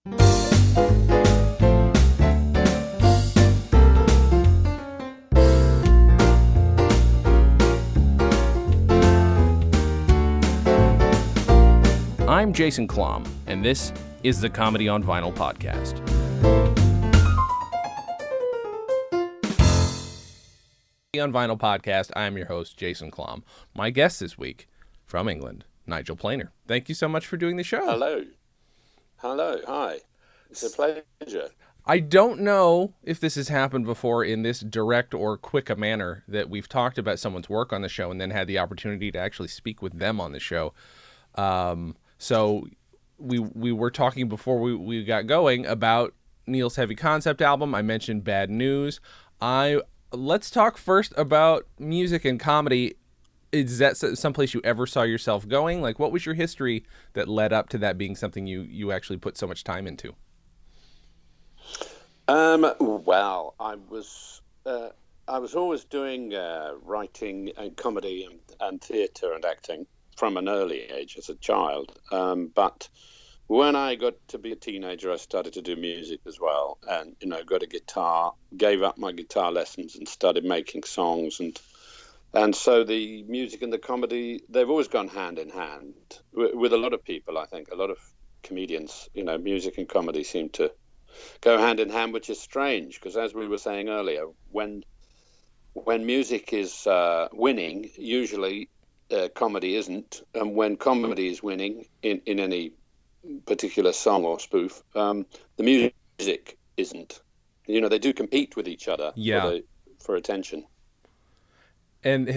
I'm Jason Klom, and this is the Comedy on Vinyl podcast. On Vinyl podcast, I'm your host, Jason Klom. My guest this week, from England, Nigel Planer. Thank you so much for doing the show. Hello. Hi. It's a pleasure. I don't know if this has happened before in this direct or quick a manner that we've talked about someone's work on the show and then had the opportunity to actually speak with them on the show. So we were talking before we got going about Neil's Heavy Concept album. I mentioned Bad News. Let's talk first about music and comedy. Is that someplace you ever saw yourself going? Like, what was your history that led up to that being something you actually put so much time into? Well, I was always doing writing and comedy and theatre and acting from an early age as a child. But when I got to be a teenager, I started to do music as well, and got a guitar, gave up my guitar lessons, and started making songs, and so the music and the comedy, they've always gone hand in hand with a lot of people. I think a lot of comedians, music and comedy seem to go hand in hand, which is strange because, as we were saying earlier, when music is winning, usually comedy isn't, and when comedy is winning in any particular song or spoof, the music isn't. They do compete with each other for attention. And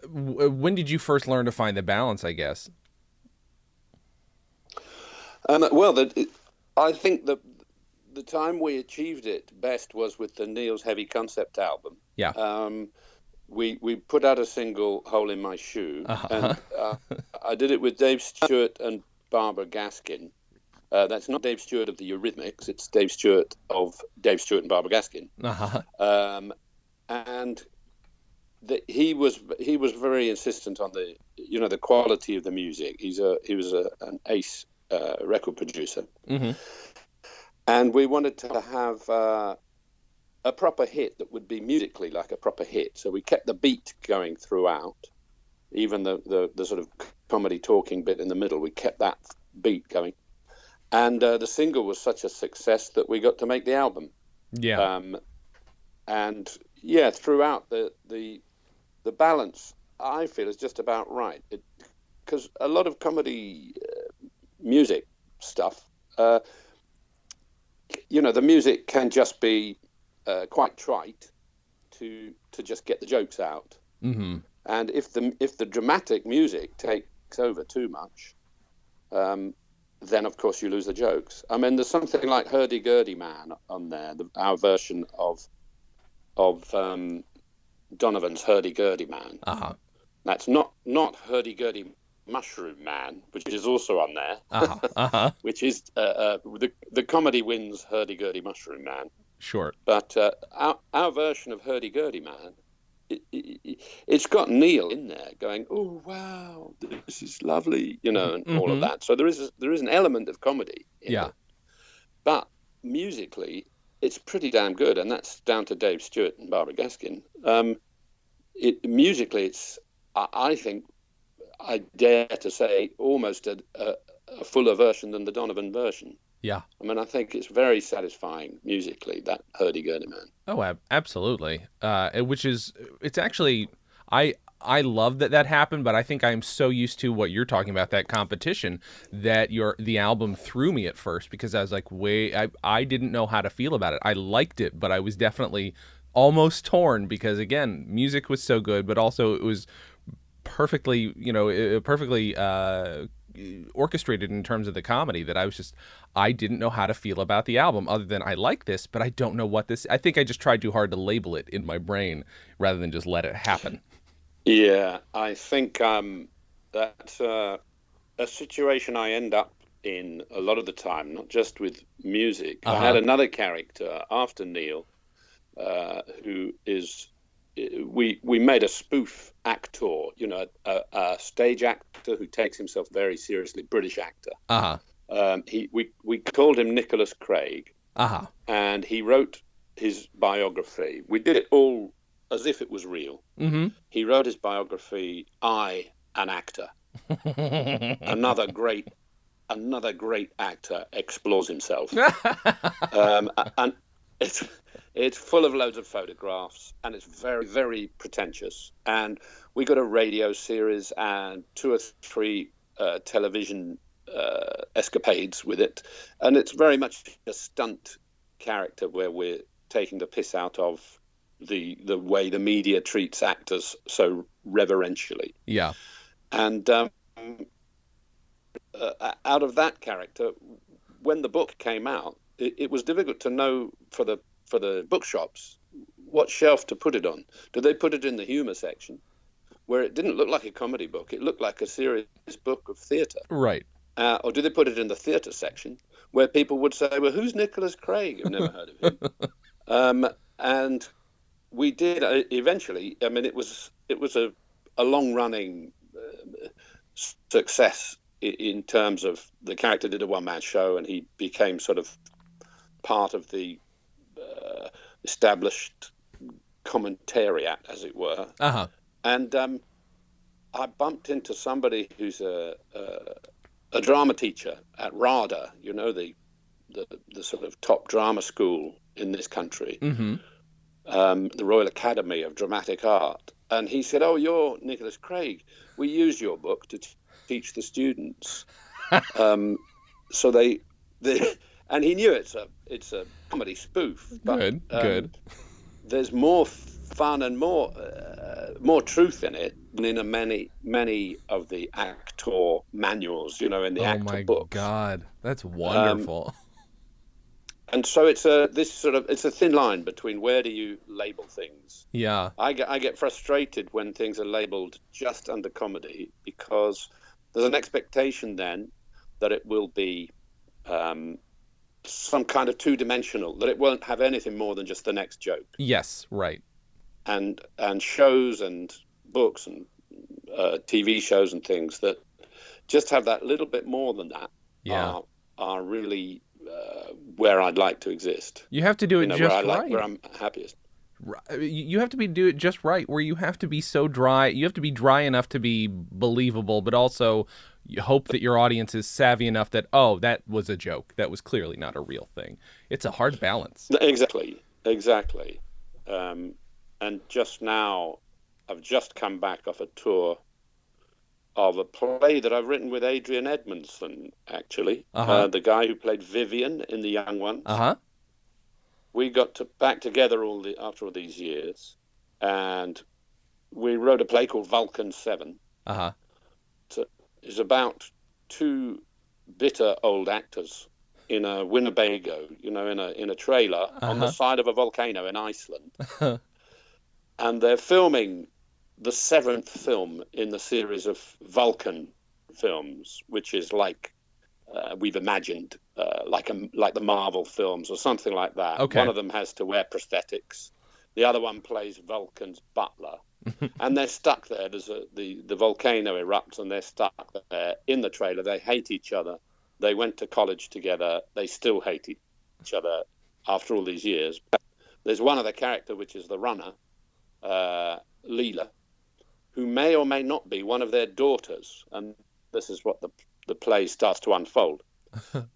when did you first learn to find the balance, I guess? I think the time we achieved it best was with the Neil's Heavy Concept album. Yeah. We put out a single, Hole in My Shoe, Uh-huh. and I did it with Dave Stewart and Barbara Gaskin. That's not Dave Stewart of the Eurythmics, it's Dave Stewart of Dave Stewart and Barbara Gaskin. Uh-huh. And he was very insistent on the quality of the music. He was an ace record producer. Mm-hmm. And we wanted to have a proper hit that would be musically like a proper hit. So we kept the beat going throughout, even the sort of comedy talking bit in the middle. We kept that beat going. And the single was such a success that we got to make the album. Yeah. And throughout the balance, I feel, is just about right. Because a lot of comedy music stuff, the music can just be quite trite to just get the jokes out. Mm-hmm. And if the dramatic music takes over too much, then of course you lose the jokes. I mean, there's something like Hurdy Gurdy Man on there, our version of Donovan's Hurdy Gurdy Man. Uh-huh. That's not Hurdy Gurdy Mushroom Man, which is also on there. Uh-huh. Uh-huh. Which is the comedy wins Hurdy Gurdy Mushroom Man. Sure. But our version of Hurdy Gurdy Man, it's got Neil in there going, "Oh wow, this is lovely," and Mm-hmm. all of that. So there is an element of comedy in Yeah. it. But musically, it's pretty damn good, and that's down to Dave Stewart and Barbara Gaskin. Musically, it's, I think, I dare to say, almost a fuller version than the Donovan version. Yeah. I mean, I think it's very satisfying musically, that Hurdy Gurdy Man. Oh, absolutely. It's actually, I love that happened, but I think I'm so used to what you're talking about, that competition, that the album threw me at first because I was like, I didn't know how to feel about it. I liked it, but I was definitely almost torn because, again, music was so good, but also it was perfectly orchestrated in terms of the comedy that I didn't know how to feel about the album other than I like this, but I don't know what this. I think I just tried too hard to label it in my brain rather than just let it happen. Yeah, I think that's a situation I end up in a lot of the time, not just with music. Uh-huh. I had another character after Neil, who is, we made a spoof actor, a stage actor who takes himself very seriously, British actor. Uh-huh. We called him Nicholas Craig, Uh-huh. and he wrote his biography. We did it all as if it was real. Mm-hmm. He wrote his biography, I, an actor. Another great actor explores himself. And it's full of loads of photographs, and it's very, very pretentious. And we got a radio series and 2 or 3 television escapades with it, and it's very much a stunt character where we're taking the piss out of the way the media treats actors so reverentially. Yeah. And out of that character, when the book came out, it was difficult to know for the bookshops what shelf to put it on. Did they put it in the humour section, where it didn't look like a comedy book? It looked like a serious book of theatre. Right. Or did they put it in the theatre section, where people would say, well, who's Nicholas Craig? I've never heard of him. And we did eventually. I mean, it was a long-running success in terms of the character did a one-man show, and he became sort of part of the established commentariat, as it were. Uh-huh. And I bumped into somebody who's a drama teacher at RADA, the sort of top drama school in this country, Mm-hmm. The Royal Academy of Dramatic Art. And he said, "Oh, you're Nicholas Craig. We used your book to teach the students." So they and he knew it's a comedy spoof. But, Good. There's more fun and more truth in it than in many of the actor manuals, in the actor books. Oh my God, that's wonderful. And so it's a thin line between where do you label things. Yeah. I get frustrated when things are labeled just under comedy, because there's an expectation then that it will be some kind of two-dimensional, that it won't have anything more than just the next joke. Yes, right. And shows and books and TV shows and things that just have that little bit more than that are really where I'd like to exist. You have to do it just right. Where I'm happiest. You have to do it just right, where you have to be so dry. You have to be dry enough to be believable, but also you hope that your audience is savvy enough that, oh, that was a joke. That was clearly not a real thing. It's a hard balance. Exactly. And just now, I've just come back off a tour of a play that I've written with Adrian Edmondson, actually. Uh-huh. The guy who played Vivian in The Young Ones. Uh-huh. We got back together after all these years, and we wrote a play called Vulcan 7. Uh-huh. It's about 2 bitter old actors in a Winnebago, in a trailer on the side of a volcano in Iceland. And they're filming the 7th film in the series of Vulcan films, which is like we've imagined, like the Marvel films or something like that. Okay. One of them has to wear prosthetics. The other one plays Vulcan's butler. And they're stuck there. The volcano erupts, and they're stuck there in the trailer. They hate each other. They went to college together. They still hate each other after all these years. There's one other character, which is the runner, Leela, who may or may not be one of their daughters. And this is what the play starts to unfold.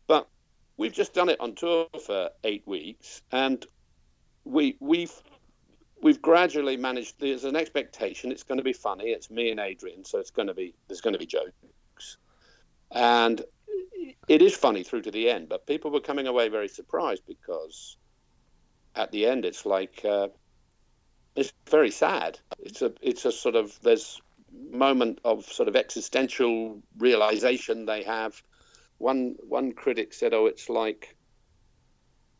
But we've just done it on tour for 8 weeks, and we've gradually managed. There's an expectation. It's going to be funny. It's me and Adrian, so there's going to be jokes, and it is funny through to the end. But people were coming away very surprised, because at the end it's like it's very sad. It's a sort of, there's moment of sort of existential realization they have. One critic said, "Oh, it's like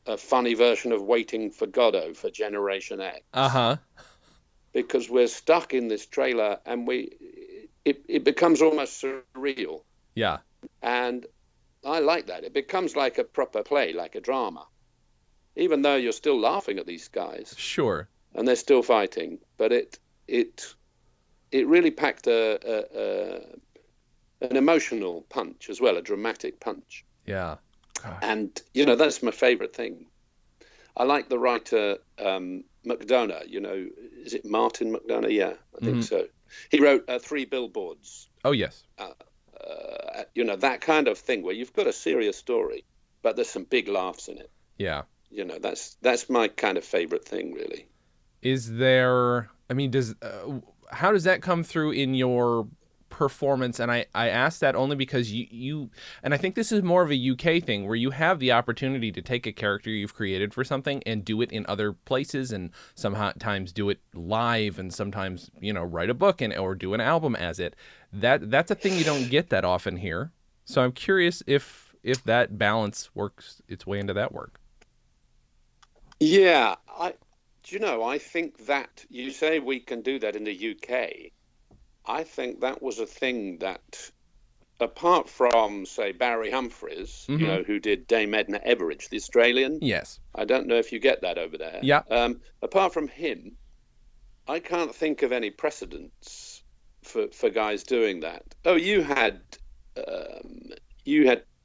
a funny version of Waiting for Godot for Generation X." Uh-huh. Because we're stuck in this trailer, and it becomes almost surreal. Yeah. And I like that. It becomes like a proper play, like a drama. Even though you're still laughing at these guys. Sure. And they're still fighting. But it really packed an emotional punch as well, a dramatic punch. Yeah. Gosh. And, you know, that's my favorite thing. I like the writer McDonough, you know, is it Martin McDonough? Yeah, I think Hmm. so. He wrote Three Billboards, Oh, yes. you know, that kind of thing where you've got a serious story, but there's some big laughs in it. Yeah. You know, that's my kind of favorite thing, really. Is there, I mean, how does that come through in your performance? And I ask that only because and I think this is more of a UK thing where you have the opportunity to take a character you've created for something and do it in other places, and sometimes do it live, and sometimes, write a book or do an album as it. That's a thing you don't get that often here. So I'm curious if that balance works its way into that work. Yeah, do you know, I think that you say we can do that in the UK. I think that was a thing that, apart from, say, Barry Humphries, you Mm-hmm. know, who did Dame Edna Everage, the Australian. Yes. I don't know if you get that over there. Yeah. Apart from him, I can't think of any precedents for guys doing that. Oh, you had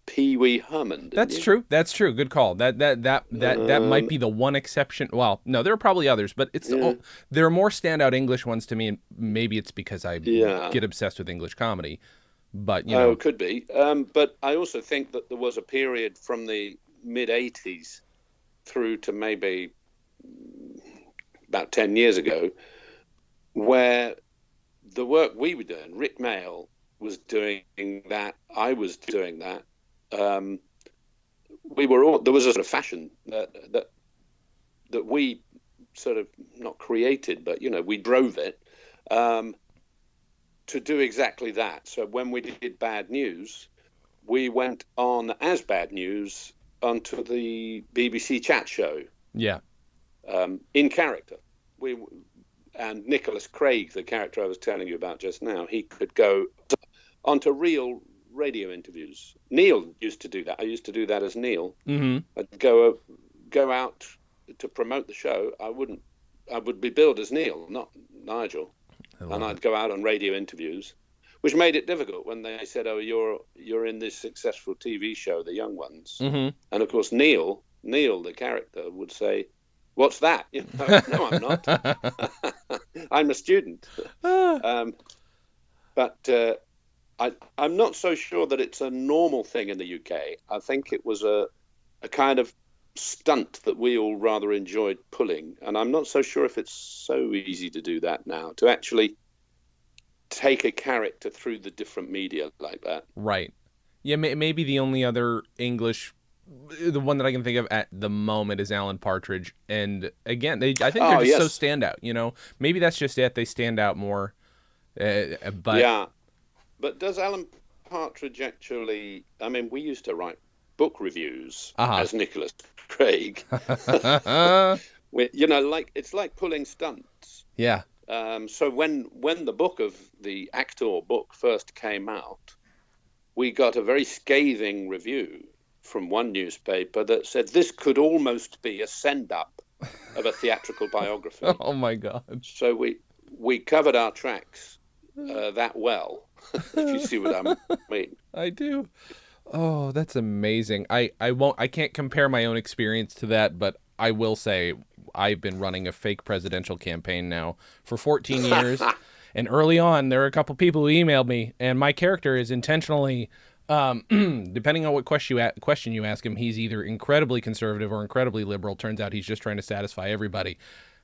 Pee Wee Herman, didn't That's you? true. That's true. Good call. That might Um, be the one exception. Well, no, there are probably others, but yeah, there are more standout English ones to me, and maybe it's because I yeah. get obsessed with English comedy. But Oh, could be. But I also think that there was a period from the mid '80s through to maybe about 10 years ago where the work we were doing, Rick Mail was doing that, I was doing that. Um, there was a sort of fashion that we sort of not created, but you know, we drove it um, to do exactly that. So when we did Bad News, we went on as Bad News onto the BBC chat show yeah, in character. We and Nicholas Craig, the character I was telling you about just now, he could go onto real radio interviews. Neil used to do that. I used to do that as Neil. mm-hmm. I'd go out to promote the show. I would be billed as Neil, not Nigel, I and love it. I'd go out on radio interviews, which made it difficult when they said, "Oh, you're in this successful TV show, The Young Ones," Mm-hmm. and of course Neil, the character, would say, "What's that?" You know, no, I'm not. I'm a student. Um, but I'm not so sure that it's a normal thing in the UK. I think it was a kind of stunt that we all rather enjoyed pulling. And I'm not so sure if it's so easy to do that now, to actually take a character through the different media like that. Right. Yeah, maybe the only other English, the one that I can think of at the moment is Alan Partridge. And again, I think they're Oh, just so yes. standout. Maybe that's just it. They stand out more. But Yeah. But does Alan Partridge actually? I mean, we used to write book reviews uh as Nicholas Craig. huh. You know, like it's like pulling stunts. Yeah. So when the book of the Actor book first came out, we got a very scathing review from one newspaper that said this could almost be a send up of a theatrical biography. Oh my God. So we covered our tracks that well, if you see what I mean. I do. Oh, that's amazing. I can't compare my own experience to that, but I will say I've been running a fake presidential campaign now for 14 years. And early on, there were a couple people who emailed me, and my character is intentionally, depending on what question you ask him, he's either incredibly conservative or incredibly liberal. Turns out he's just trying to satisfy everybody.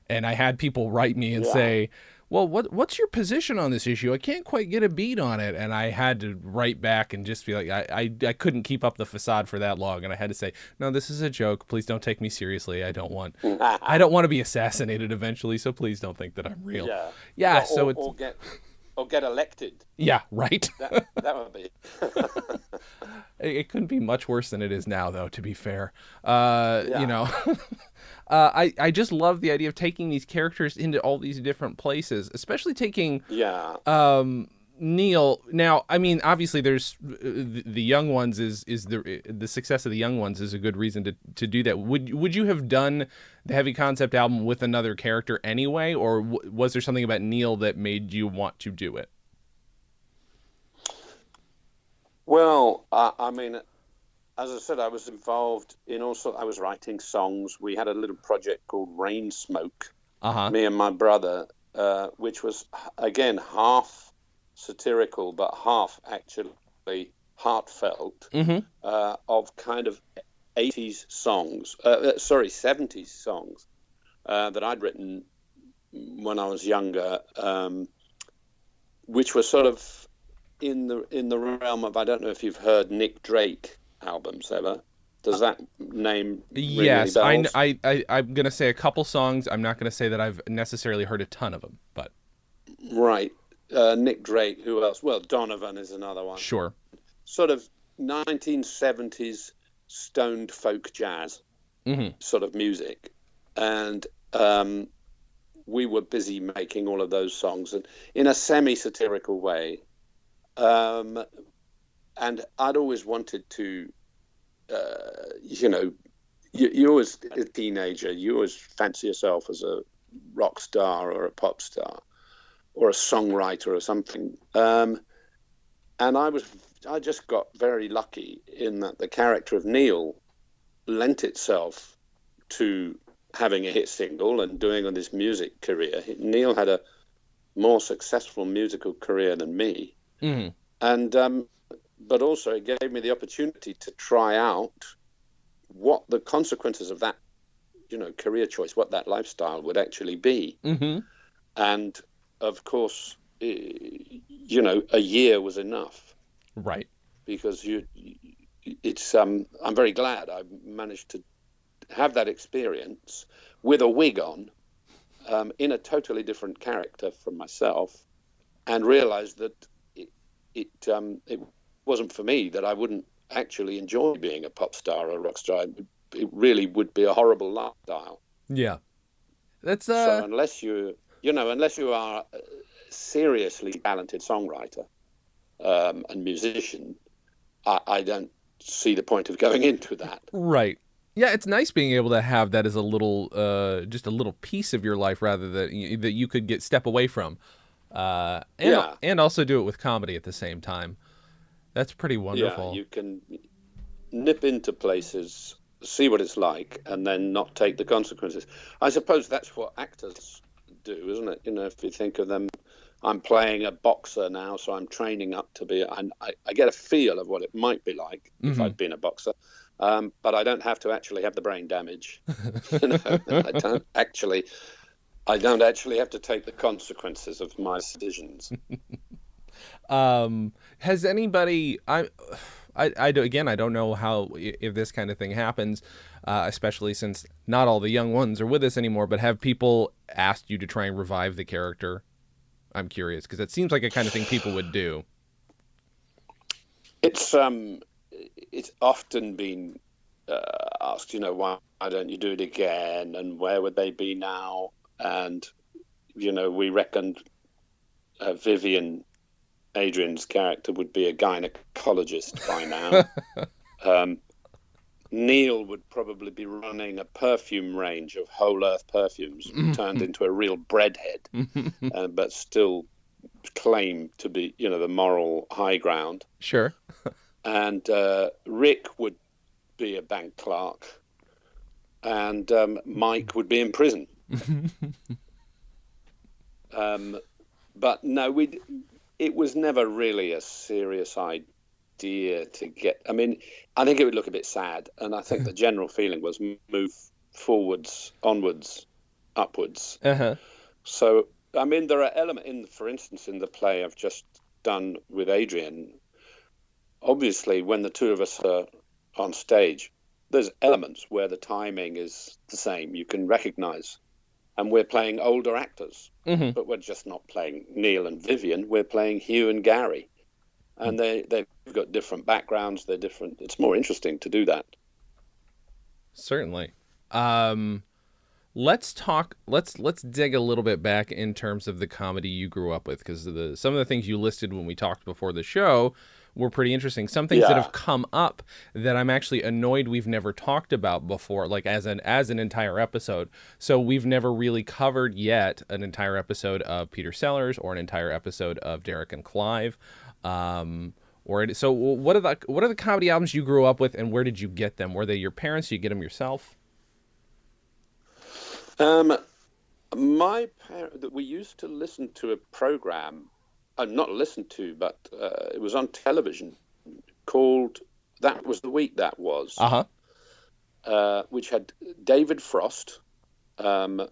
And I had people write me and Yeah. say, well, what's your position on this issue? I can't quite get a beat on it. And I had to write back and just be like, I couldn't keep up the facade for that long. And I had to say, no, this is a joke. Please don't take me seriously. I don't want to be assassinated eventually. So please don't think that I'm real. Yeah. Yeah. Well, So it's, or get elected. yeah, right. That would be. It couldn't be much worse than it is now, though, to be fair. Yeah. I just love the idea of taking these characters into all these different places, especially taking Yeah. Neil. Now, I mean, obviously, there's the Young Ones is the success of the Young Ones is a good reason to do that. Would you have done the Heavy Concept album with another character anyway, or was there something about Neil that made you want to do it? Well, I mean, as I said, I was involved in also. I was writing songs. We had a little project called Rain Smoke, Uh-huh. me and my brother, which was again half satirical but half actually heartfelt, Mm-hmm. of kind of 80s songs, 70s songs that I'd written when I was younger, which were sort of in the realm of, I don't know if you've heard Nick Drake albums ever. Does that name ring any Yes, bells? I'm gonna say a couple songs. I'm not gonna say that I've necessarily heard a ton of them, but Right. Nick Drake, who else? Well, Donovan is another one. sure. Sort of 1970s stoned folk jazz Mm-hmm. sort of music. And we were busy making all of those songs and in a semi-satirical way. And I'd always wanted to, you know, you always, a teenager, you always fancy yourself as a rock star or a pop star or a songwriter or something. And I just got very lucky in that the character of Neil lent itself to having a hit single and doing on this music career. Neil had a more successful musical career than me, Mm-hmm. and but also it gave me the opportunity to try out what the consequences of that, career choice, what that lifestyle would actually be. Mm-hmm. And of course, a year was enough Right. because I'm very glad I managed to have that experience with a wig on, in a totally different character from myself, and realized that it wasn't for me, that I wouldn't actually enjoy being a pop star or a rock star. It really would be a horrible lifestyle. Yeah. That's So unless you are a seriously talented songwriter, and musician, I don't see the point of going into that. right. Yeah, it's nice being able to have that as a little, just a little piece of your life, rather that you could step away from, Yeah, and also do it with comedy at the same time. That's pretty yeah, wonderful. you can nip into places, see what it's like, and then not take the consequences. I suppose that's what actors do, isn't it? If you think of them, I'm playing a boxer now, so I'm training up to be. I get a feel of what it might be like if Mm-hmm. I'd been a boxer, but I don't have to actually have the brain damage. I don't actually have to take the consequences of my decisions. Has anybody? Again, I don't know how, if this kind of thing happens, especially since not all the young ones are with us anymore. But have people asked you to try and revive the character? I'm curious because it seems like a kind of thing people would do. It's often been asked, why don't you do it again, and where would they be now? And we reckoned Vivian, Adrian's character, would be a gynecologist by now. Neil would probably be running a perfume range of whole earth perfumes, turned into a real breadhead, but still claim to be, the moral high ground. Sure. And Rick would be a bank clerk, and Mike would be in prison. But no, it was never really a serious idea to get. I mean, I think it would look a bit sad, and I think the general feeling was move forwards, onwards, upwards. Uh-huh. So, I mean, there are elements, for instance, in the play I've just done with Adrian. Obviously, when the two of us are on stage, there's elements where the timing is the same. You can recognize, and we're playing older actors, but we're just not playing Neil and Vivian. We're playing Hugh and Gary, and they've got different backgrounds. They're different. It's more interesting to do that. Certainly. Let's talk. Let's dig a little bit back in terms of the comedy you grew up with, because some of the things you listed when we talked before the show were pretty interesting. Some things that have come up that I'm actually annoyed we've never talked about before, like as an entire episode. So we've never really covered yet an entire episode of Peter Sellers or an entire episode of Derek and Clive. So what are the comedy albums you grew up with, and where did you get them? Were they your parents? Did you get them yourself? Um, my parents, we used to listen to a program, not listen to, but it was on television called That Was the Week That Was, Uh-huh. which had David Frost and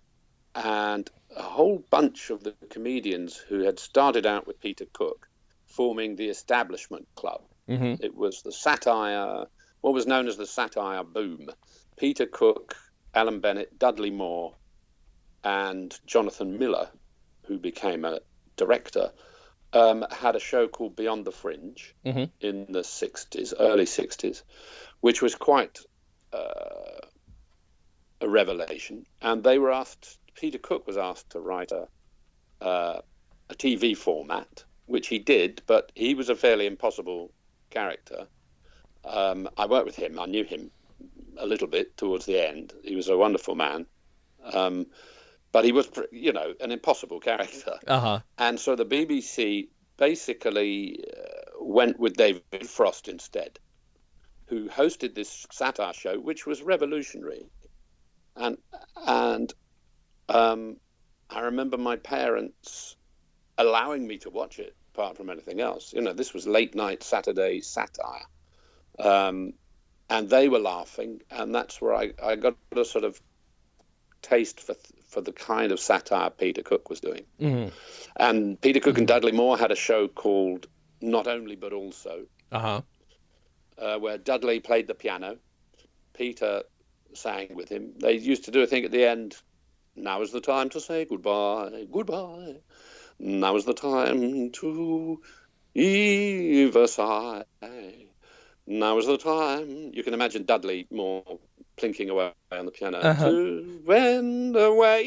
a whole bunch of the comedians who had started out with Peter Cook, forming the Establishment Club. Mm-hmm. It was the satire, what was known as the satire boom. Peter Cook, Alan Bennett, Dudley Moore, and Jonathan Miller, who became a director, had a show called Beyond the Fringe Mm-hmm. in the 60s, early 60s, which was quite a revelation. And they were asked, Peter Cook was asked to write a TV format, which he did, but he was a fairly impossible character. I worked with him. I knew him a little bit towards the end. He was a wonderful man. But he was, an impossible character. Uh-huh. And so the BBC basically went with David Frost instead, who hosted this satire show, which was revolutionary. And I remember my parents allowing me to watch it, apart from anything else. This was late night Saturday satire. And they were laughing, and that's where I got a sort of taste for the kind of satire Peter Cook was doing. Mm-hmm. And Peter Cook and Dudley Moore had a show called Not Only But Also, Uh-huh. where Dudley played the piano, Peter sang with him. They used to do a thing at the end, now is the time to say goodbye, goodbye. Now is the time to heave a sigh. Now is the time. You can imagine Dudley Moore plinking away on the piano. Uh-huh. To wend away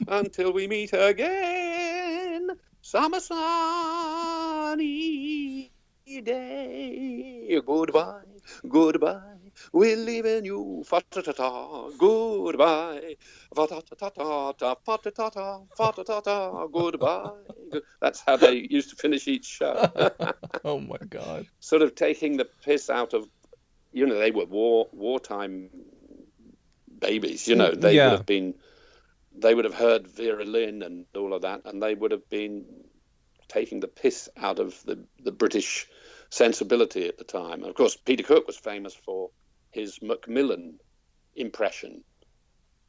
until we meet again. Summer sunny day. Goodbye, goodbye. We're leaving you. Fa-ta-ta-ta. Goodbye. Fa-ta-ta-ta-ta. Fa-ta-ta-ta. Fa-ta-ta-ta. Goodbye. That's how they used to finish each show. Oh my God. Sort of taking the piss out of, they were wartime babies. They Yeah. they would have heard Vera Lynn and all of that, and they would have been taking the piss out of the British sensibility at the time. And of course, Peter Cook was famous for his Macmillan impression.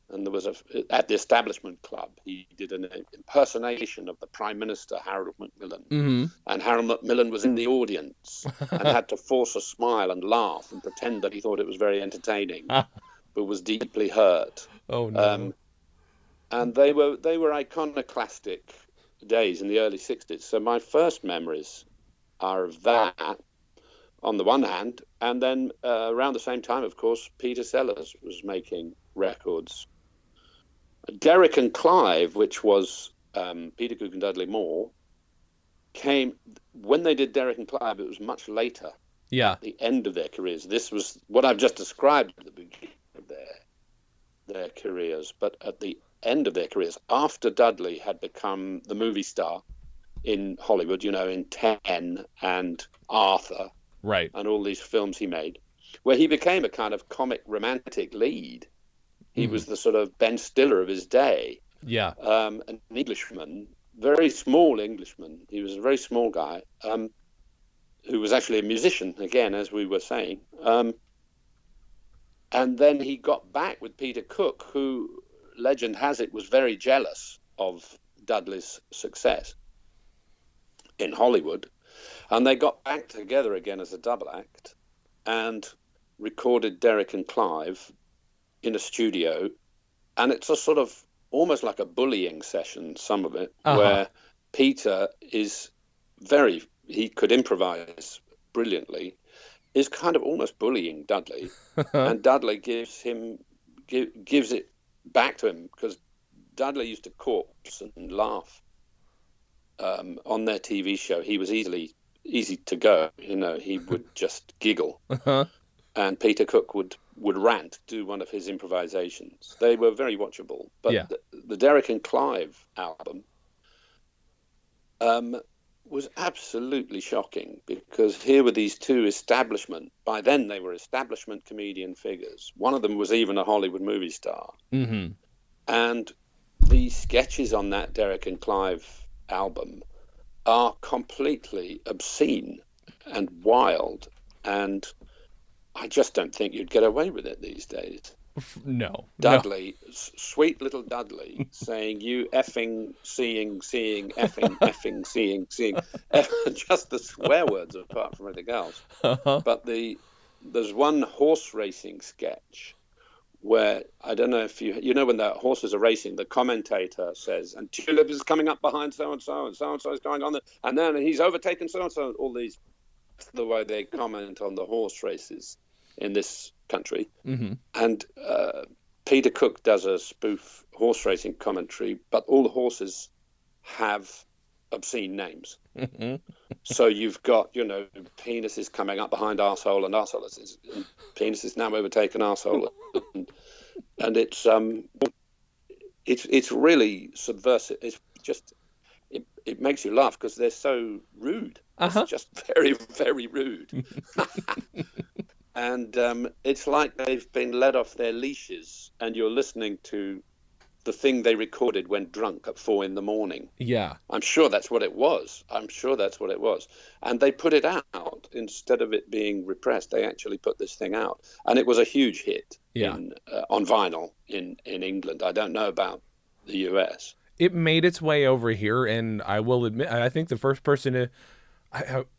And there was at the Establishment Club, he did an impersonation of the Prime Minister, Harold Macmillan. Mm-hmm. And Harold Macmillan was in the audience and had to force a smile and laugh and pretend that he thought it was very entertaining, but was deeply hurt. Oh no. And they were iconoclastic days in the early 60s. So my first memories are of that on the one hand, and then around the same time, of course, Peter Sellers was making records. Derek and Clive, which was Peter Cook and Dudley Moore, came when they did Derek and Clive. It was much later, Yeah. at the end of their careers. This was what I've just described at the beginning of their careers, but at the end of their careers, after Dudley had become the movie star in Hollywood, in Ten and Arthur, Right. and all these films he made, where he became a kind of comic romantic lead. He was the sort of Ben Stiller of his day. Yeah. An Englishman, very small Englishman. He was a very small guy, who was actually a musician, again, as we were saying. And then he got back with Peter Cook, who, legend has it, was very jealous of Dudley's success in Hollywood. And they got back together again as a double act and recorded Derek and Clive in a studio. And it's a sort of almost like a bullying session, some of it, where Peter is he could improvise brilliantly, is kind of almost bullying Dudley. And Dudley gives it back to him, because Dudley used to corpse and laugh on their TV show. He was easy to go. He would just giggle. And Peter Cook would rant, do one of his improvisations. They were very watchable. But Yeah. the Derek and Clive album, was absolutely shocking, because here were these two by then they were establishment comedian figures. One of them was even a Hollywood movie star. Mm-hmm. And the sketches on that Derek and Clive album are completely obscene and wild. And I just don't think you'd get away with it these days. No. Dudley, sweet little Dudley, saying, "You effing, seeing, effing, effing, seeing." Just the swear words apart from everything else. Uh-huh. But there's one horse racing sketch where, I don't know if you know when the horses are racing, the commentator says, "And Tulip is coming up behind so-and-so, and so-and-so is going on, and then he's overtaken so-and-so." All these, the way they comment on the horse races in this country. Mm-hmm. And Peter Cook does a spoof horse racing commentary, but all the horses have obscene names. Mm-hmm. So you've got, penis is coming up behind arsehole, and arsehole and penis is now overtaken arsehole. And it's really subversive. It's just, it makes you laugh because they're so rude. Uh-huh. It's just very, very rude. And it's like they've been let off their leashes, and you're listening to the thing they recorded when drunk at 4 a.m. Yeah. I'm sure that's what it was. And they put it out instead of it being repressed. They actually put this thing out, and it was a huge hit on vinyl in England. I don't know about the US. It made its way over here, and I will admit, I think the first person to,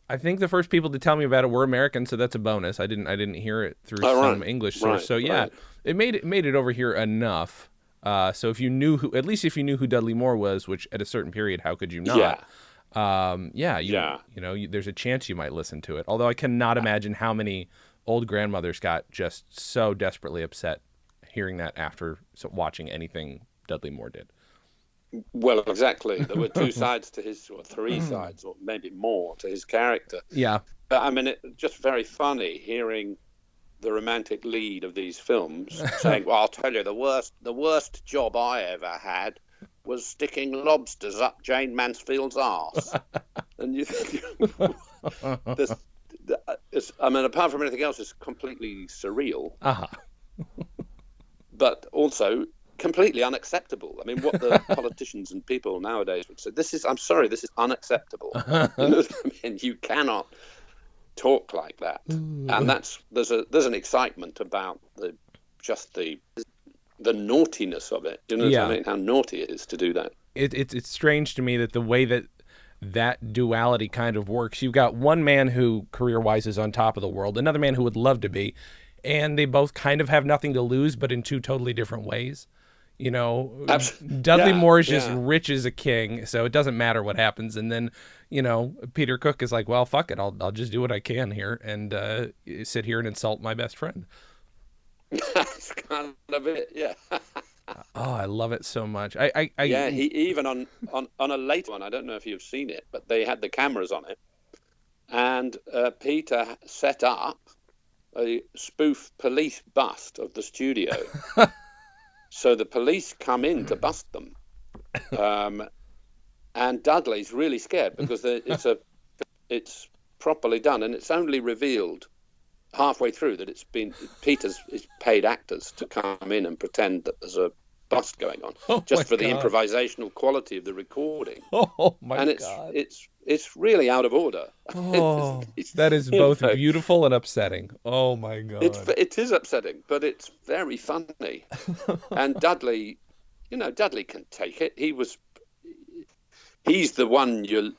I think the first people to tell me about it were Americans, so that's a bonus. I didn't hear it through some English source. So yeah, it made it over here enough. So if you knew at least if you knew who Dudley Moore was, which at a certain period, how could you not? There's a chance you might listen to it. Although I cannot imagine how many old grandmothers got just so desperately upset hearing that after watching anything Dudley Moore did. Well, exactly. There were two sides to his, or three sides, or maybe more, to his character. Yeah. But I mean, it's just very funny hearing the romantic lead of these films saying, "Well, I'll tell you, the worst job I ever had was sticking lobsters up Jane Mansfield's arse." And you think, apart from anything else, it's completely surreal. Uh-huh. But also completely unacceptable. I mean, what the politicians and people nowadays would say, this is unacceptable. You know what I mean? You cannot talk like that. And there's an excitement about the naughtiness of it. You know what I mean? How naughty it is to do that. It's strange to me that the way that duality kind of works, you've got one man who career-wise is on top of the world, another man who would love to be, and they both kind of have nothing to lose, but in two totally different ways. You know, Dudley Moore is just rich as a king, so it doesn't matter what happens. And then, Peter Cook is like, well, fuck it, I'll just do what I can here and sit here and insult my best friend. That's kind of it, yeah. Oh, I love it so much. He even on a later one, I don't know if you've seen it, but they had the cameras on it, and Peter set up a spoof police bust of the studio. So the police come in to bust them, and Dudley's really scared because it's properly done, and it's only revealed halfway through that Peter's paid actors to come in and pretend that there's a bust going on, just for the improvisational quality of the recording. Oh my God! And it's really out of order. Oh, that is both beautiful and upsetting. Oh my God! It is upsetting, but it's very funny. And Dudley can take it. He's the one you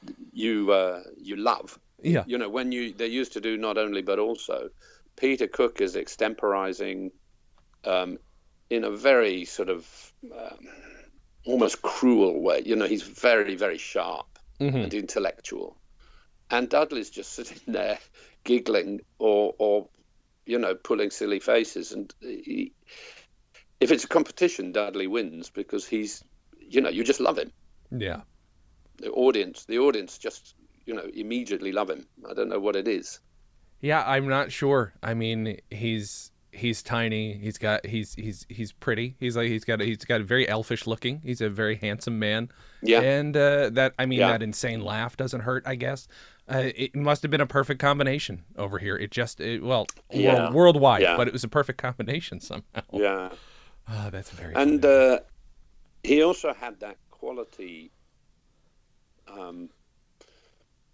love. Yeah. When they used to do not only but also. Peter Cook is extemporizing in a very sort of almost cruel way. He's very, very sharp and intellectual. And Dudley's just sitting there giggling or pulling silly faces. And if it's a competition, Dudley wins because he's, you just love him. Yeah. The audience just, immediately love him. I don't know what it is. Yeah, I'm not sure. I mean, he's He's tiny. He's pretty. He's got a very elfish looking. He's a very handsome man. Yeah, And that yeah, that insane laugh doesn't hurt, I guess. It must have been a perfect combination over here. yeah, Worldwide, yeah, but it was a perfect combination somehow. yeah. Oh, that's very And funny. he also had that quality, um,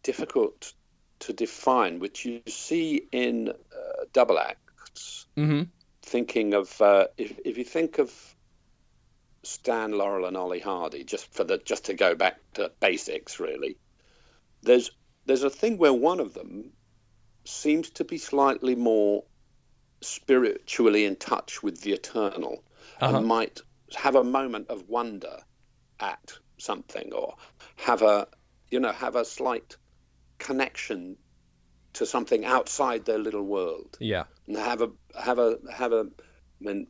difficult to define, which you see in double acts. Mm-hmm. Thinking of if you think of Stan Laurel and Ollie Hardy, just to go back to basics, really. There's a thing where one of them seems to be slightly more spiritually in touch with the eternal, Uh-huh. and might have a moment of wonder at something, or have a slight connection to something outside their little world, Yeah. and I mean,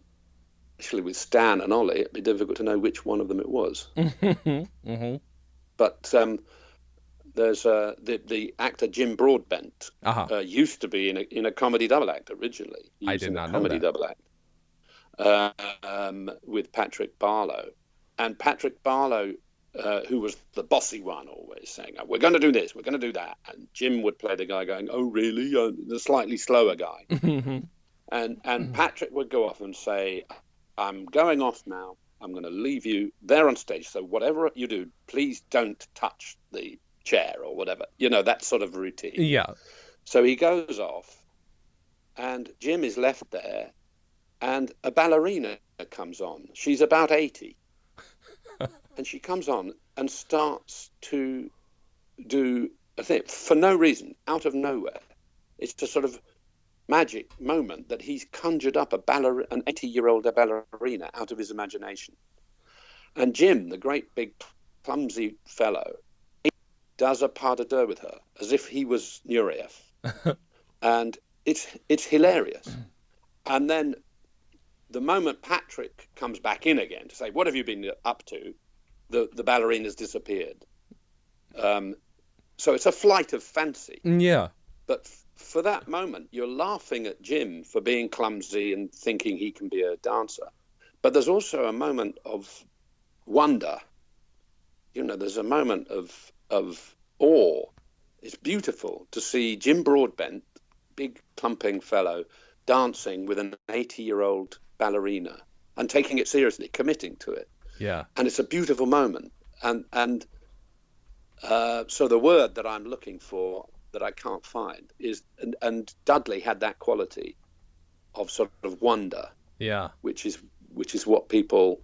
actually, with Stan and Ollie, it'd be difficult to know which one of them it was. Mm-hmm. But there's the actor Jim Broadbent, Uh-huh. used to be in a comedy double act originally. He I was did in a not know comedy that. double act with Patrick Barlow, and Patrick Barlow, who was the bossy one, always saying, "We're going to do this, we're going to do that," and Jim would play the guy going, "Oh, really?" The slightly slower guy, and Patrick would go off and say, "I'm going off now. I'm going to leave you there on stage. So whatever you do, please don't touch the chair," or whatever. That sort of routine. Yeah. So he goes off, and Jim is left there, and a ballerina comes on. She's about 80. And she comes on and starts to do a thing for no reason, out of nowhere. It's a sort of magic moment that he's conjured up an 80-year-old ballerina out of his imagination. And Jim, the great big clumsy fellow, does a pas de deux with her as if he was Nureyev. And it's hilarious. And then the moment Patrick comes back in again to say, "What have you been up to?" the ballerina's disappeared. So it's a flight of fancy. Yeah. But for that moment, you're laughing at Jim for being clumsy and thinking he can be a dancer. But there's also a moment of wonder. There's a moment of awe. It's beautiful to see Jim Broadbent, big clumping fellow, dancing with an 80-year-old ballerina and taking it seriously, committing to it. Yeah. And it's a beautiful moment. And so the word that I'm looking for that I can't find is, and Dudley had that quality of sort of wonder. Yeah. Which is what people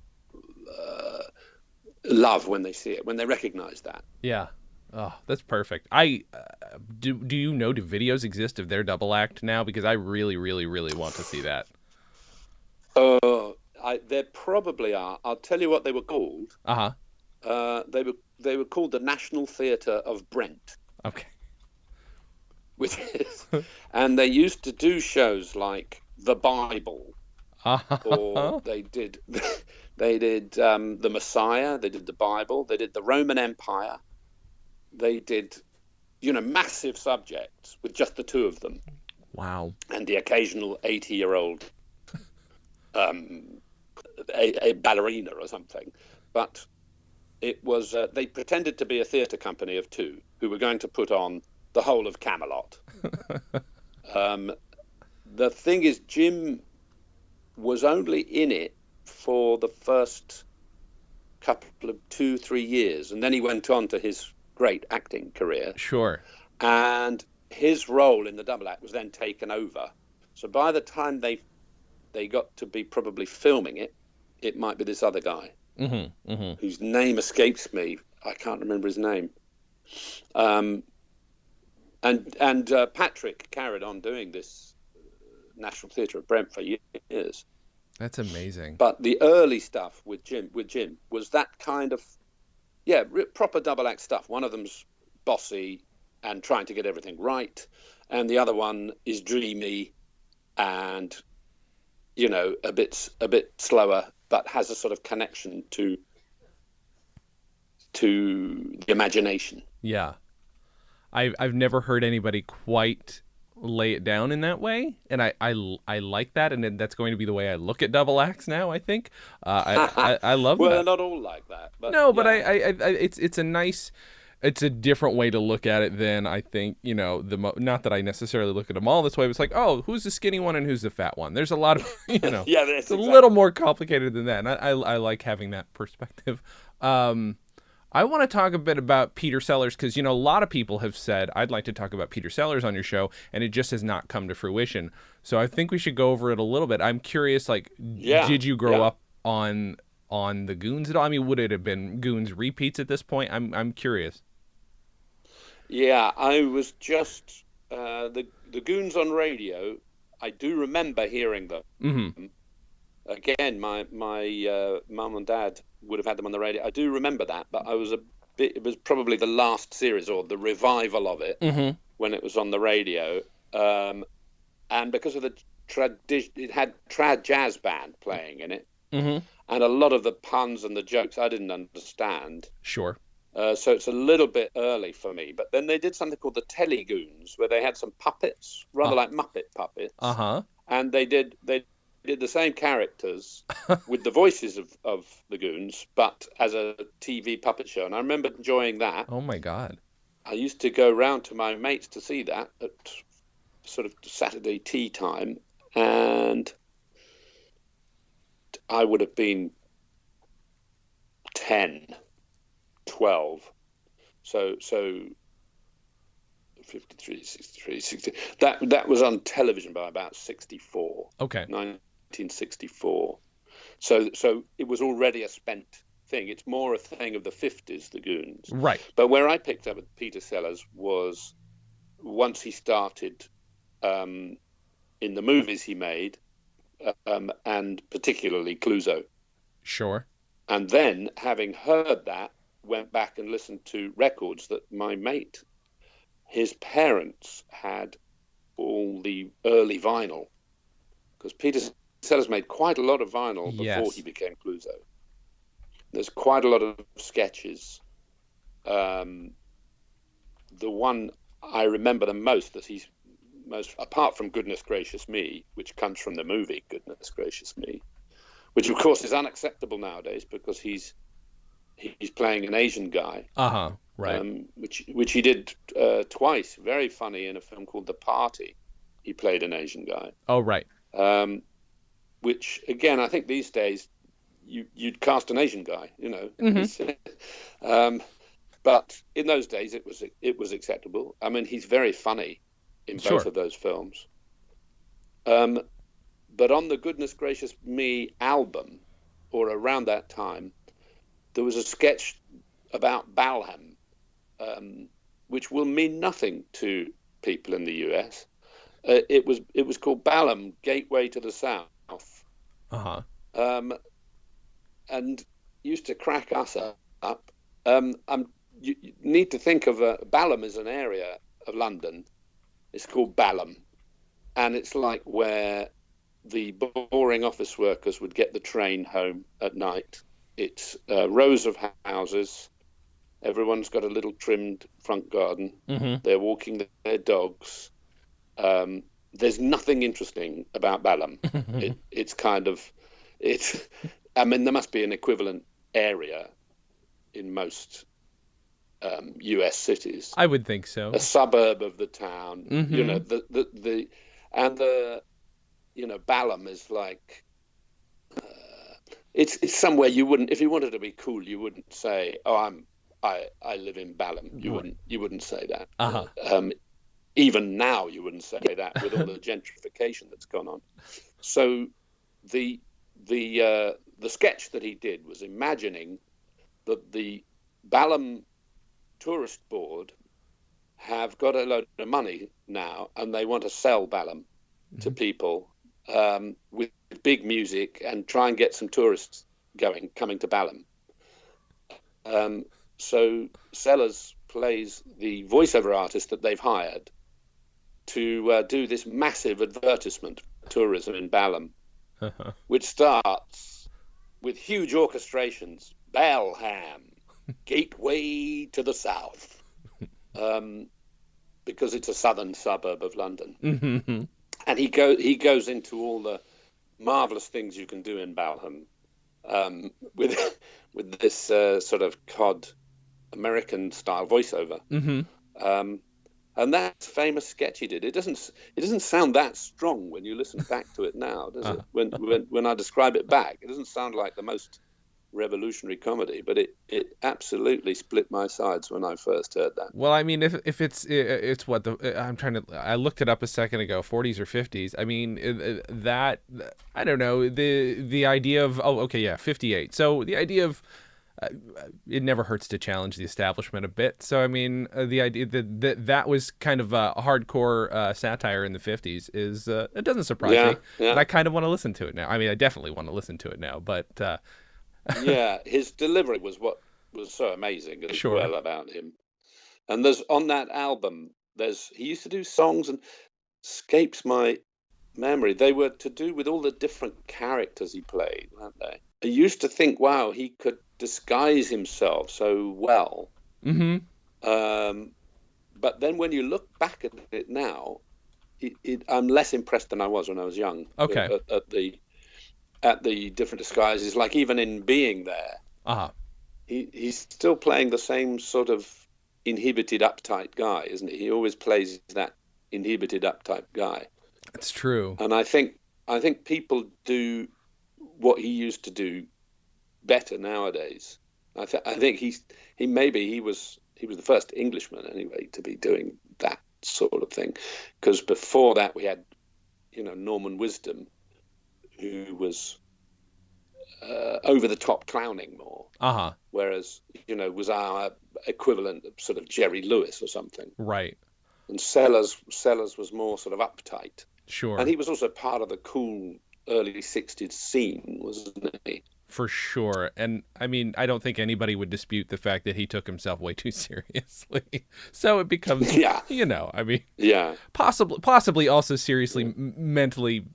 love when they see it, when they recognize that. Yeah. Oh, that's perfect. I do you know, do videos exist of their double act now? Because I really, really, really want to see that. There probably are. I'll tell you what they were called. Uh-huh. They were called the National Theatre of Brent. Okay. Which is, and they used to do shows like The Bible, or they did The Messiah. They did The Bible. They did the Roman Empire. They did, massive subjects with just the two of them. Wow. And the occasional 80-year-old a ballerina or something. But it was they pretended to be a theatre company of two who were going to put on the whole of Camelot. The thing is, Jim was only in it for the first couple of 2-3 years, and then he went on to his great acting career. Sure. And his role in the double act was then taken over. So by the time they got to be probably filming it, it might be this other guy, whose name escapes me. I can't remember his name. And Patrick carried on doing this National Theatre of Brent for years. That's amazing. But the early stuff with Jim was that kind of, proper double act stuff. One of them's bossy and trying to get everything right, and the other one is dreamy and, a bit slower, but has a sort of connection to the imagination. Yeah. I've never heard anybody quite lay it down in that way, and I like that, and that's going to be the way I look at double acts now. I think I love Well, that. they're not all like that, but No, but yeah. it's a nice, it's a different way to look at it than I think, not that I necessarily look at them all this way, but it's like, oh, who's the skinny one and who's the fat one? There's a lot of, Yeah, it's that's a exactly. little more complicated than that, and I like having that perspective. I want to talk a bit about Peter Sellers because, a lot of people have said, I'd like to talk about Peter Sellers on your show, and it just has not come to fruition. So I think we should go over it a little bit. I'm curious, like, did you grow up on the Goons at all? I mean, would it have been Goons repeats at this point? I'm curious. Yeah, I was just the Goons on radio. I do remember hearing them. Mm-hmm. Again, my mum and dad would have had them on the radio. I do remember that, but I was a bit. It was probably the last series or the revival of it when it was on the radio, and because of the tradition, it had trad jazz band playing in it, and a lot of the puns and the jokes I didn't understand. Sure. So it's a little bit early for me. But then they did something called the Telegoons, where they had some puppets, rather like Muppet puppets. And they did the same characters with the voices of the Goons, but as a TV puppet show. And I remember enjoying that. Oh, my God. I used to go round to my mates to see that at sort of Saturday tea time. And I would have been 10. 12, so 53, 63, 60. That was on television by about 64. Okay. 1964. So it was already a spent thing. It's more a thing of the 50s, the Goons. Right. But where I picked up with Peter Sellers was once he started in the movies he made, and particularly Clouseau. Sure. And then, having heard that, went back and listened to records that my mate, his parents had all the early vinyl, because Peter Sellers made quite a lot of vinyl before he became Clouseau. There's quite a lot of sketches. The one I remember the most, that he's most, apart from Goodness Gracious Me, which comes from the movie Goodness Gracious Me, which of course is unacceptable nowadays because he's playing an Asian guy. Right. Which he did twice. Very funny in a film called The Party. He played an Asian guy. Oh, right. Which again, I think these days you'd cast an Asian guy, but in those days it was acceptable. I mean, he's very funny in both of those films. But on the Goodness Gracious Me album, or around that time, there was a sketch about Balham, which will mean nothing to people in the US. It was called Balham, Gateway to the South. And used to crack us up. You need to think of Balham as an area of London. It's called Balham, and it's like where the boring office workers would get the train home at night. It's rows of houses. Everyone's got a little trimmed front garden. They're walking their dogs. There's nothing interesting about Balham. It's kind of, I mean, there must be an equivalent area in most US cities. I would think so. A suburb of the town. Balham is like, it's somewhere you wouldn't, if you wanted to be cool, you wouldn't say, "Oh, I live in Balham." You wouldn't say that. Even now, you wouldn't say that with all the gentrification that's gone on. So the sketch that he did was imagining that the Balham Tourist Board have got a load of money now, and they want to sell Balham to people with big music and try and get some tourists coming to Balham. So Sellers plays the voiceover artist that they've hired to do this massive advertisement for tourism in Balham, which starts with huge orchestrations. Balham, gateway to the south. because it's a southern suburb of London. Mm-hmm. And he goes into all the marvelous things you can do in Balham, with this sort of cod American style voiceover. Mm-hmm. And that famous sketch he did, it doesn't sound that strong when you listen back to it now, does it? When I describe it back, it doesn't sound like the most revolutionary comedy, but it absolutely split my sides when I first heard that. Well, I mean, if it's what I looked it up a second ago, 40s or 50s. I mean, that, I don't know, the idea of, 58. So the idea of, it never hurts to challenge the establishment a bit. So, I mean, the idea that was kind of a hardcore satire in the 50s is, it doesn't surprise me. Yeah. And I kind of want to listen to it now. I mean, I definitely want to listen to it now, but yeah, his delivery was what was so amazing as Sure. well about him. And there's on that album, he used to do songs, and escapes my memory. They were to do with all the different characters he played, weren't they? I used to think, wow, he could disguise himself so well. Mm-hmm. But then when you look back at it now, I'm less impressed than I was when I was young. Okay. At the different disguises, like even in Being There, he's still playing the same sort of inhibited, uptight guy, isn't he? He always plays that inhibited, uptight guy. That's true. And I think people do what he used to do better nowadays. I think he was the first Englishman anyway to be doing that sort of thing, because before that we had, Norman Wisdom, who was over the top clowning more. Whereas, was our equivalent of sort of Jerry Lewis or something. Right. And Sellers was more sort of uptight. Sure. And he was also part of the cool early 60s scene, wasn't he? For sure. And I mean, I don't think anybody would dispute the fact that he took himself way too seriously. So it becomes, I mean, possibly also seriously mentally,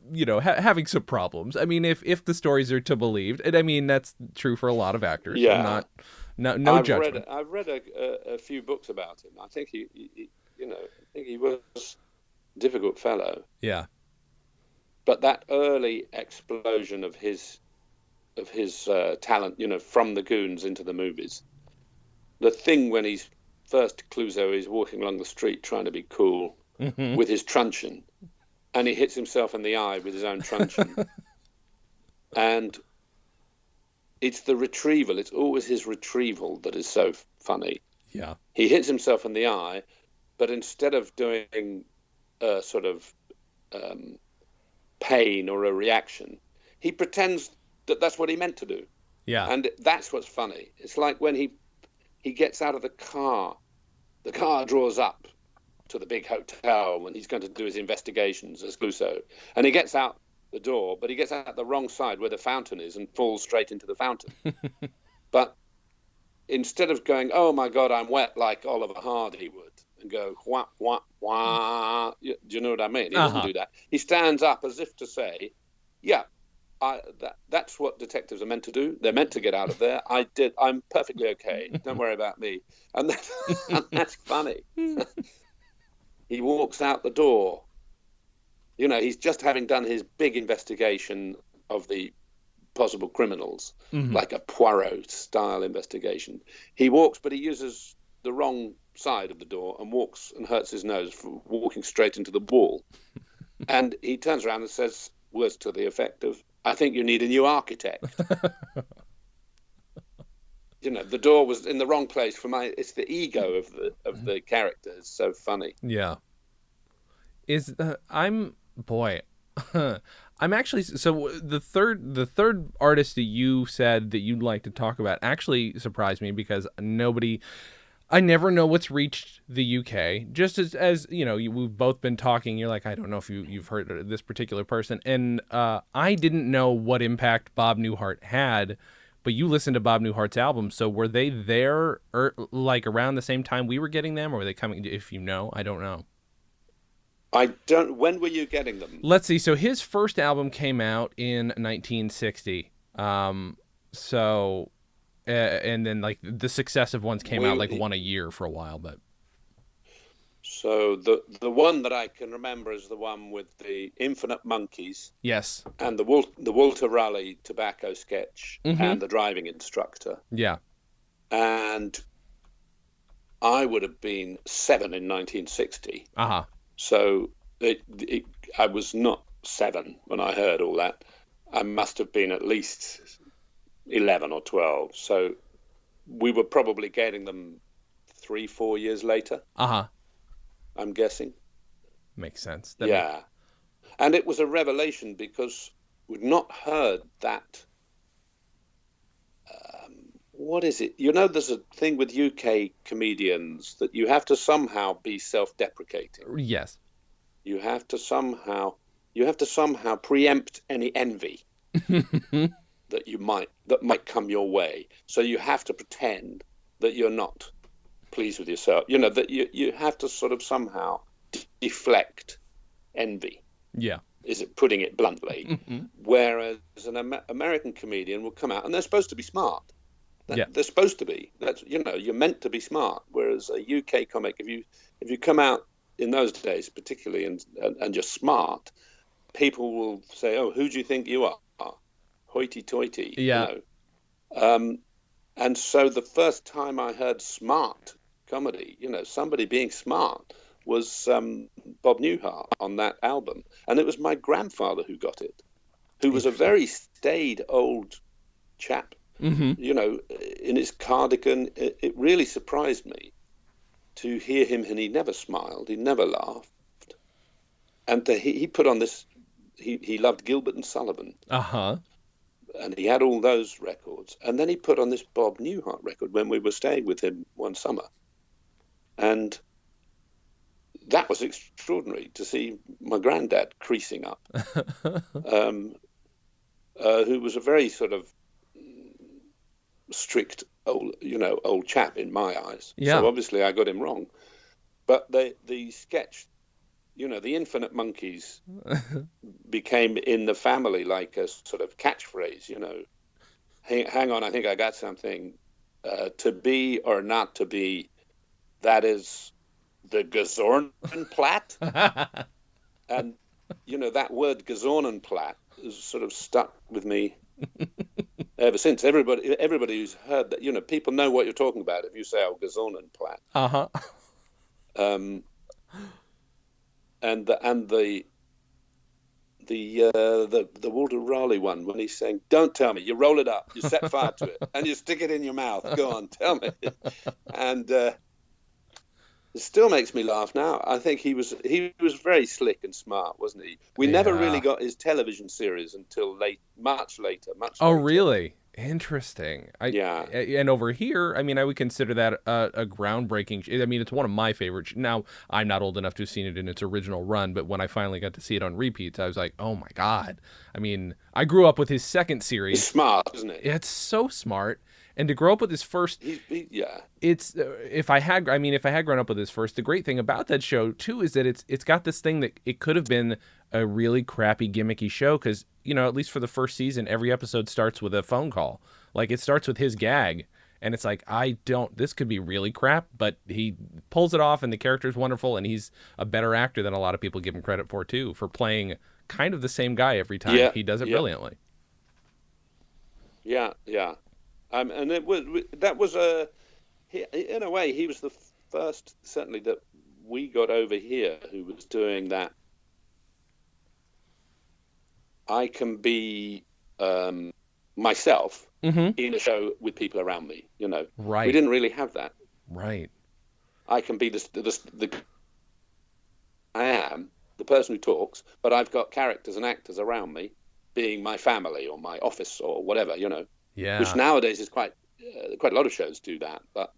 having some problems. I mean, if the stories are to believed, and I mean, that's true for a lot of actors. Yeah. No judgment. I've read a few books about him. I think he was a difficult fellow. Yeah. But that early explosion of his talent, from the Goons into the movies, the thing when he's first Clouseau, he's walking along the street trying to be cool with his truncheon, and he hits himself in the eye with his own truncheon. And it's the retrieval. It's always his retrieval that is so funny. Yeah. He hits himself in the eye, but instead of doing a sort of pain or a reaction, he pretends that that's what he meant to do. Yeah. And that's what's funny. It's like when he gets out of the car draws up to the big hotel when he's going to do his investigations as Clouseau. And he gets out the door, but he gets out the wrong side where the fountain is and falls straight into the fountain. But instead of going, oh my God, I'm wet like Oliver Hardy would, and go, wah, wah, wah, do you know what I mean? He doesn't do that. He stands up as if to say, yeah, that's what detectives are meant to do. They're meant to get out of there. I'm perfectly okay. Don't worry about me. And that's funny. He walks out the door. He's just having done his big investigation of the possible criminals, like a Poirot-style investigation. He walks, but he uses the wrong side of the door and walks and hurts his nose for walking straight into the wall. And he turns around and says words to the effect of, I think you need a new architect. The door was in the wrong place it's the ego of the character. It's so funny. Yeah. I'm actually, so the third artist that you said that you'd like to talk about actually surprised me, because I never know what's reached the UK. Just as we've both been talking, you're like, I don't know if you've heard of this particular person. And I didn't know what impact Bob Newhart had, but you listened to Bob Newhart's album. So were they there like around the same time we were getting them, or were they coming? If I don't know. When were you getting them? Let's see. So his first album came out in 1960. And then like the successive ones came out like one a year for a while, but So the one that I can remember is the one with the infinite monkeys Yes. and the Walter Raleigh tobacco sketch Mm-hmm. and the driving instructor. Yeah. And I would have been 7 in 1960. Uh-huh. So I was not 7 when I heard all that. I must have been at least 11 or 12. So we were probably getting them 3-4 years later. Uh-huh. I'm guessing. Makes sense. Yeah. And it was a revelation because we'd not heard that. What is it? There's a thing with UK comedians that you have to somehow be self-deprecating. Yes. You have to somehow preempt any envy that might come your way. So you have to pretend that you're not pleased with yourself. That you have to sort of somehow deflect envy. Yeah. Is it putting it bluntly? Mm-hmm. Whereas an American comedian will come out and they're supposed to be smart. They're supposed to be. You're meant to be smart. Whereas a UK comic, if you come out in those days, particularly, and you're smart, people will say, "Oh, who do you think you are? Hoity-toity." Yeah. And so the first time I heard smart comedy, somebody being smart, was Bob Newhart on that album, and it was my grandfather who got it, who was a very staid old chap. Mm-hmm. In his cardigan. It really surprised me to hear him, and he never smiled, he never laughed, and he put on this. He loved Gilbert and Sullivan. Uh-huh. And he had all those records, and then he put on this Bob Newhart record when we were staying with him one summer, and that was extraordinary to see my granddad creasing up, who was a very sort of strict old chap in my eyes. Yeah. So obviously I got him wrong. But the sketch, the infinite monkeys became in the family like a sort of catchphrase, hang on, I think I got something. To be or not to be, that is the Gesornenplatt. And, that word Gesornenplatt has sort of stuck with me ever since. Everybody who's heard that, people know what you're talking about if you say, "Oh, Gesornenplatt." Uh-huh. And the Walter Raleigh one, when he's saying, "Don't tell me," you roll it up, you set fire to it, and you stick it in your mouth. Go on, tell me. And it still makes me laugh now. I think he was very slick and smart, wasn't he? We never really got his television series until much later. Oh, really? Interesting. Yeah. And over here, I mean, I would consider that a groundbreaking. I mean, it's one of my favorites. Now, I'm not old enough to have seen it in its original run, but when I finally got to see it on repeats, I was like, oh my God. I mean, I grew up with his second series. He's smart, isn't he? It's so smart. And to grow up with his first, yeah. It's if I had grown up with his first, the great thing about that show too is that it's got this thing that it could have been a really crappy gimmicky show because at least for the first season, every episode starts with a phone call. Like it starts with his gag, and it's like this could be really crap, but he pulls it off, and the character's wonderful, and he's a better actor than a lot of people give him credit for too, for playing kind of the same guy every time. Yeah, he does it brilliantly. Yeah. And in a way, he was the first, certainly, that we got over here who was doing that. I can be myself in a show with people around me, Right. We didn't really have that. Right. I can be I am the person who talks, but I've got characters and actors around me, being my family or my office or whatever, Yeah. Which nowadays is quite a lot of shows do that, but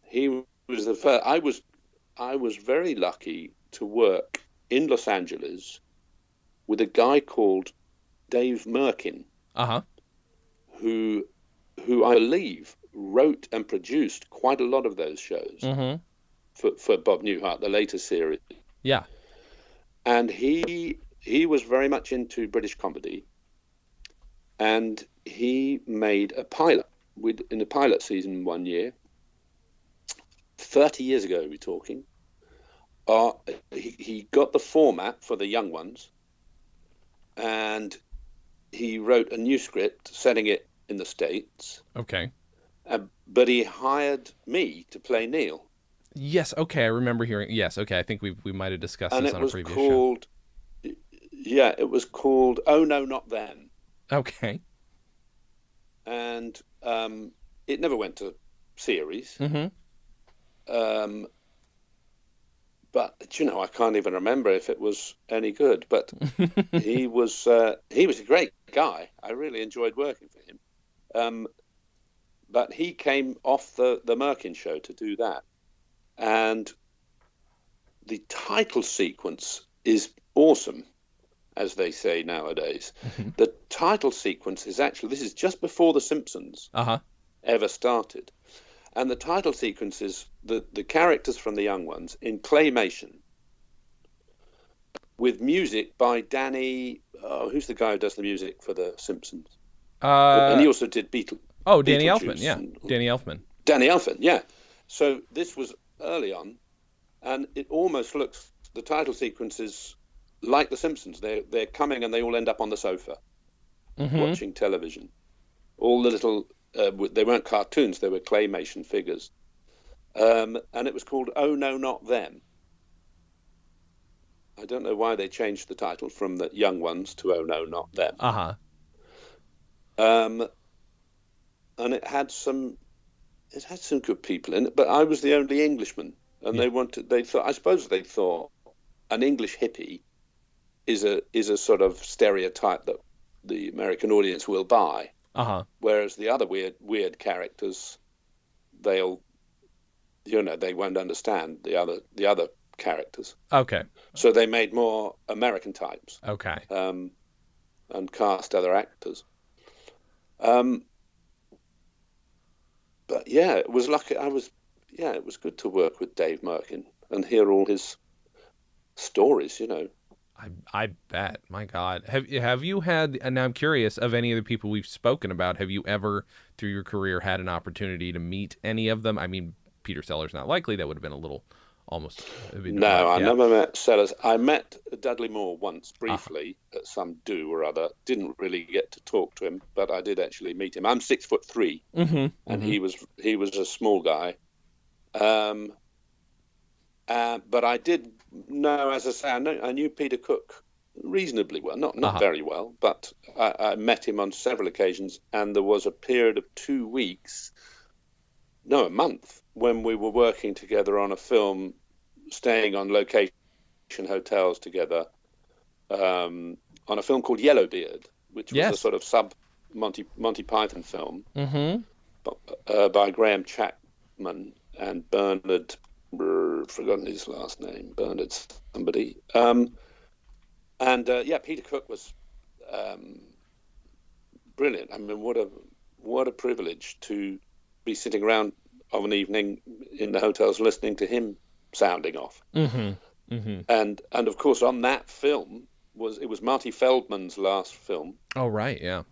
he was the first. I was very lucky to work in Los Angeles with a guy called Dave Merkin, who I believe wrote and produced quite a lot of those shows for Bob Newhart, the later series. Yeah, and he was very much into British comedy. And he made a pilot in the pilot season one year, 30 years ago we're talking, uh, he got the format for the young ones, and he wrote a new script setting it in the States. Okay. But he hired me to play Neil. Yes. Okay. I remember hearing. Yes. Okay. I think we might have discussed And this it on a was previous show. called, yeah, it was called Oh No, Not Then. Okay. And it never went to series. Mm-hmm. Um, but I can't even remember if it was any good. But he was a great guy. I really enjoyed working for him. But he came off the Merkin show to do that, and the title sequence is awesome, as they say nowadays. Mm-hmm. The title sequence is actually, this is just before The Simpsons ever started. And the title sequence is the characters from the young ones in claymation with music by Danny, who's the guy who does the music for The Simpsons? And he also did Danny Beetlejuice. Elfman, yeah. Danny Elfman. Danny Elfman, yeah. So this was early on, and it almost looks, the title sequence is like The Simpsons. They're coming and they all end up on the sofa watching television. All the little, they weren't cartoons, they were claymation figures. And it was called Oh No, Not Them. I don't know why they changed the title from the young ones to Oh No, Not Them. And it had some good people in it, but I was the only Englishman, and they thought an English hippie is a sort of stereotype that the American audience will buy. Whereas the other weird characters, they won't understand the other characters. Okay. So they made more American types. Okay. And cast other actors. But yeah, it was lucky. It was good to work with Dave Merkin and hear all his stories. I bet. My God, have you had? And now I'm curious of any of the people we've spoken about. Have you ever, through your career, had an opportunity to meet any of them? I mean, Peter Sellers not likely. That would have been a little almost. No, I never met Sellers. I met Dudley Moore once briefly at some do or other. Didn't really get to talk to him, but I did actually meet him. I'm 6'3", and he was a small guy. But I did know, as I say, I knew Peter Cook reasonably well, not very well, but I met him on several occasions, and there was a period of 2 weeks, no, a month, when we were working together on a film, staying on location hotels together, on a film called Yellowbeard, which was a sort of sub Monty Python film by Graham Chapman and Bernard, forgotten his last name, Bernard somebody. Peter Cook was brilliant. I mean, what a privilege to be sitting around of an evening in the hotels listening to him sounding off. And of course on that film it was Marty Feldman's last film. Oh right, yeah.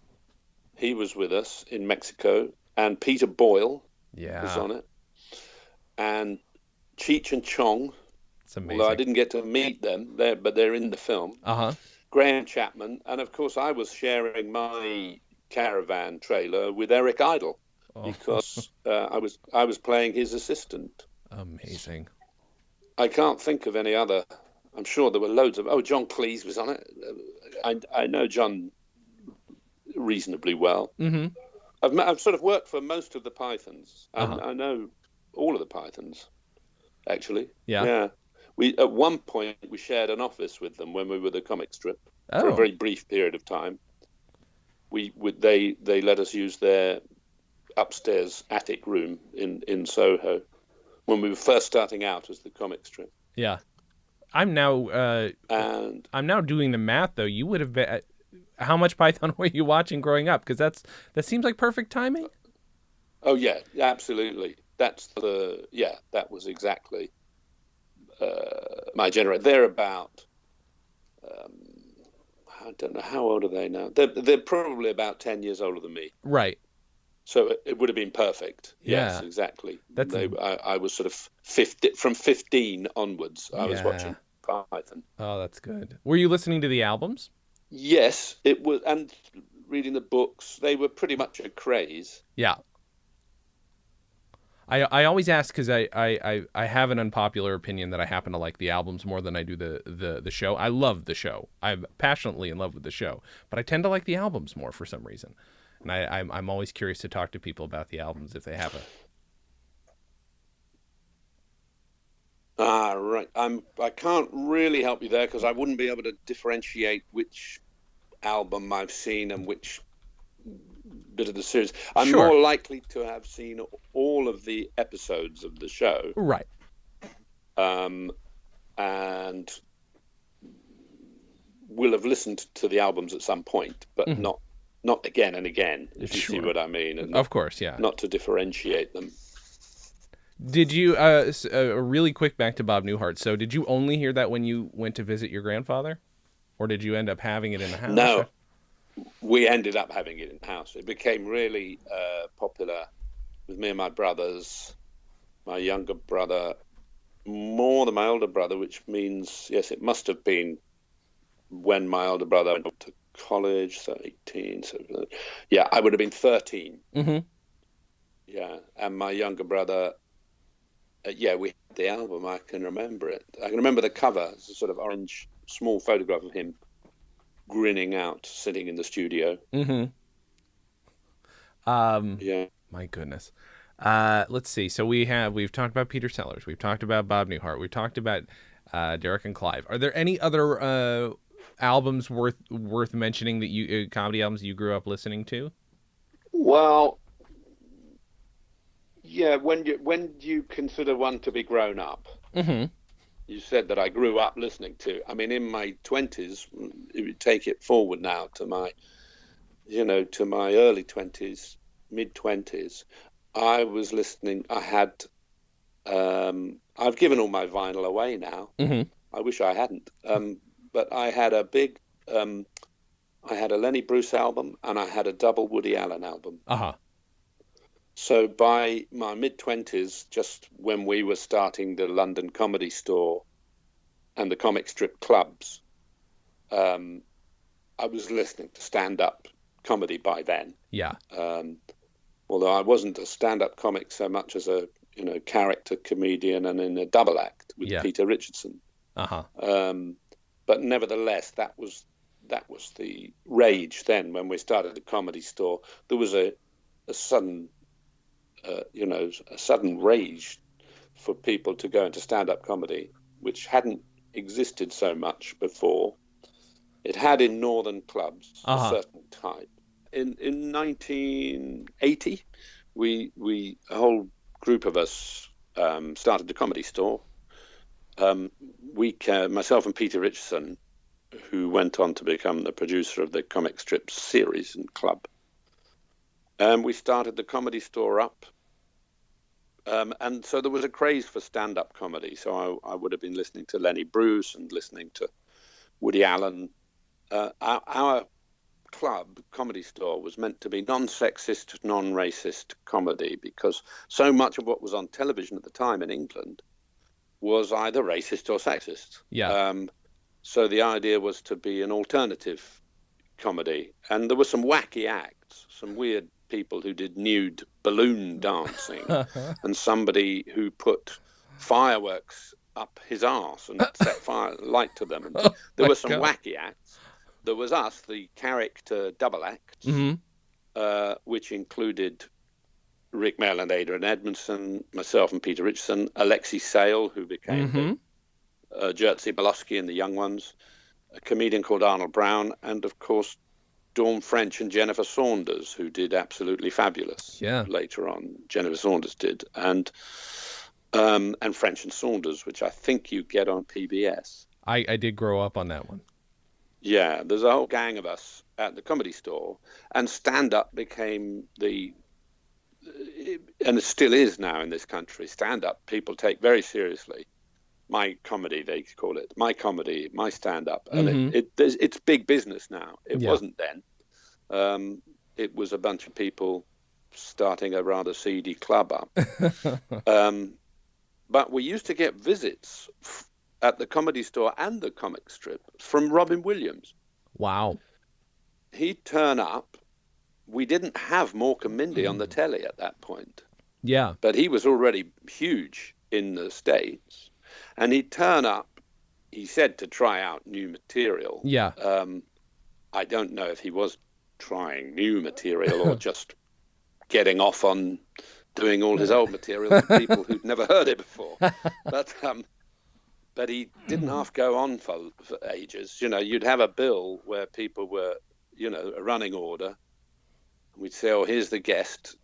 He was with us in Mexico, and Peter Boyle was on it, and Cheech and Chong. It's amazing. Although I didn't get to meet them there, but they're in the film. Graham Chapman, and of course I was sharing my caravan trailer with Eric Idle. Because I was playing his assistant. Amazing. I can't think of any other. I'm sure there were loads of. Oh, John Cleese was on it. I know John reasonably well. I've sort of worked for most of the Pythons. I know all of the Pythons, actually. Yeah. We at one point we shared an office with them when we were the comic strip for a very brief period of time. They let us use their upstairs attic room in Soho when we were first starting out as the comic strip. Yeah. I'm now doing the math though. You would have been, how much Python were you watching growing up? Because that seems like perfect timing. Oh yeah, absolutely. That was exactly my generation. They're about I don't know, how old are they now? They're probably about 10 years older than me. Right. So it would have been perfect. Yes, Yeah. exactly. That's I was sort of 15 onwards. I was yeah. watching Python. Oh, that's good. Were you listening to the albums? Yes, it was, and reading the books. They were pretty much a craze. Yeah. I always ask because I have an unpopular opinion that I happen to like the albums more than I do the show. I love the show. I'm passionately in love with the show, but I tend to like the albums more for some reason. And I'm always curious to talk to people about the albums if they have a. Ah, right. I can't really help you there because I wouldn't be able to differentiate which album I've seen and which bit of the series. I'm Sure. more likely to have seen all of the episodes of the show, Right. and will have listened to the albums at some point, but not again and again, if you see what I mean. And Of course, yeah. not to differentiate them. Did you really quick back to Bob Newhart? So did you only hear that when you went to visit your grandfather, or did you end up having it in the house? No, we ended up having it in the house. It became really popular with me and my brothers, my younger brother, more than my older brother, which means, yes, it must have been when my older brother went to college, so 18. So, yeah, I would have been 13. Mm-hmm. Yeah, and my younger brother, we had the album. I can remember it. I can remember the cover. It's a sort of orange, small photograph of him grinning out, sitting in the studio. Mm-hmm. Yeah. My goodness. Let's see. So we've talked about Peter Sellers. We've talked about Bob Newhart. We've talked about Derek and Clive. Are there any other albums worth mentioning that you comedy albums you grew up listening to? Well, yeah. When you consider one to be grown up, you said that I grew up listening to. I mean, in my 20s, if you take it forward now to my early 20s, mid 20s, I was listening. I've given all my vinyl away now. I wish I hadn't. But I had a Lenny Bruce album and I had a double Woody Allen album. So by my mid-20s, just when we were starting the London Comedy Store and the comic strip clubs, I was listening to stand-up comedy by then. Yeah. Although I wasn't a stand-up comic so much as a character comedian and in a double act with Peter Richardson. But nevertheless, that was the rage then when we started the Comedy Store. There was a sudden rage for people to go into stand-up comedy, which hadn't existed so much before. It had in northern clubs a certain type. In 1980, a whole group of us started the Comedy Store. Myself and Peter Richardson, who went on to become the producer of the comic strips series and club, we started the Comedy Store up. And so there was a craze for stand-up comedy. So I would have been listening to Lenny Bruce and listening to Woody Allen. Our club, Comedy Store, was meant to be non-sexist, non-racist comedy because so much of what was on television at the time in England was either racist or sexist. Yeah. So the idea was to be an alternative comedy. And there were some wacky acts, some weird people who did nude balloon dancing and somebody who put fireworks up his arse and set light to them. And there were some wacky acts. There was us, the character double acts, which included Rick Mail and Adrian Edmondson, myself and Peter Richardson, Alexei Sale, who became Jerzy Molosky and the Young Ones, a comedian called Arnold Brown, and of course Dawn French and Jennifer Saunders, who did Absolutely Fabulous later on. Jennifer Saunders did, and French and Saunders, which I think you get on PBS. I did grow up on that one. Yeah, there's a whole gang of us at the Comedy Store, and stand-up became and it still is now in this country, stand-up people take very seriously. My comedy, they call it. My comedy, my stand-up. And it's big business now. It wasn't then. It was a bunch of people starting a rather seedy club up. But we used to get visits at the Comedy Store and the comic strip from Robin Williams. Wow. He'd turn up. We didn't have Morecambe Mindy on the telly at that point. Yeah. But he was already huge in the States. And he'd turn up, he said, to try out new material. Yeah. I don't know if he was trying new material or just getting off on doing all his old material to people who'd never heard it before. But he didn't half go on for ages. You know, you'd have a bill where people were, you know, a running order. We'd say, oh, here's the guest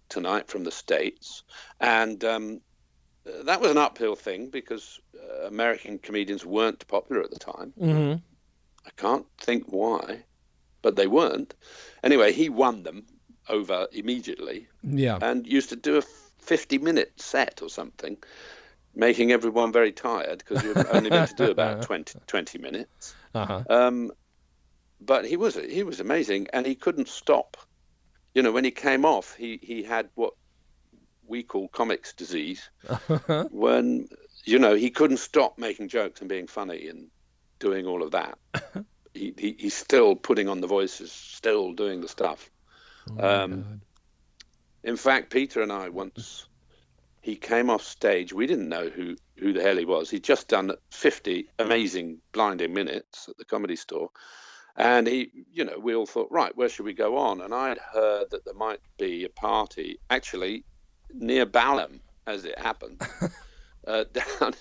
tonight from the States. And that was an uphill thing because American comedians weren't popular at the time. Mm-hmm. I can't think why, but they weren't. Anyway, he won them over immediately. Yeah. And used to do a 50-minute set or something, making everyone very tired because you're only meant to do about 20 minutes. Uh-huh. But he was amazing, and he couldn't stop. You know, when he came off, he had what we call comics disease, when, you know, he couldn't stop making jokes and being funny and doing all of that. He's still putting on the voices, still doing the stuff. In fact, Peter and I once, he came off stage. We didn't know who the hell he was. He'd just done 50 amazing blinding minutes at the Comedy Store. And he, you know, we all thought, right, where should we go on? And I'd heard that there might be a party actually near Balham, as it happened, down.